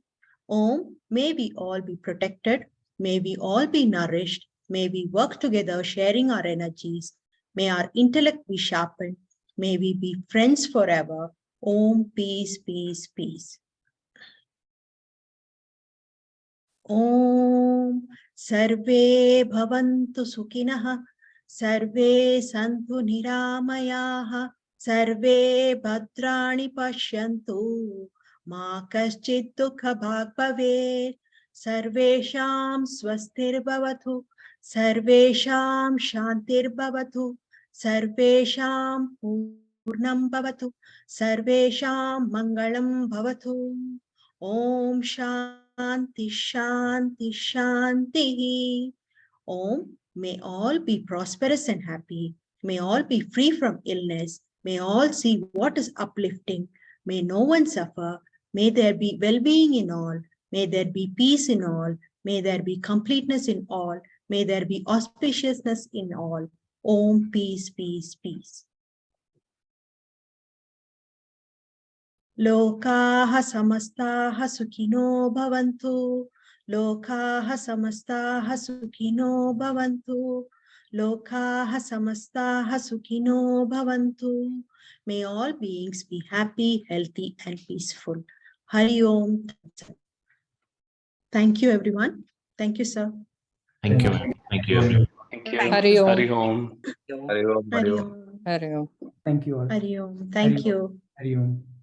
Speaker 1: Om, may we all be protected, may we all be nourished, may we work together sharing our energies, may our intellect be sharpened, may we be friends forever. Om, peace, peace, peace. Om Sarve Bhavantu Sukhinah, Sarve Santu Niramayaha, Sarve Bhadrani Pashyantu, Ma Kaschid Dukha Bhag Bhavet, Sarvesham Swastir Bhavatu, Sarvesham Shantir Bhavatu, Sarvesham Purnam Bhavatu, Sarvesham Mangalam Bhavatu. Om Shanti Shanti Shanti. Om, may all be prosperous and happy. May all be free from illness. May all see what is uplifting. May no one suffer. May there be well-being in all. May there be peace in all. May there be completeness in all. May there be auspiciousness in all. Om, peace, peace, peace. Lokaha samastaha sukhino bhavantu. Lokaha samastaha sukhino bhavantu. Lokaha samastaha sukhino bhavantu. May all beings be happy, healthy, and peaceful. Hari Om. Thank you, everyone. Thank you, sir.
Speaker 8: Thank you. Thank you.
Speaker 10: Thank you.
Speaker 9: Hari Om.
Speaker 7: Hari Om. Hari Om.
Speaker 1: Hari Om.
Speaker 9: Hari Om.
Speaker 6: Thank you all.
Speaker 1: Hari Om. Thank you.
Speaker 6: Hari Om.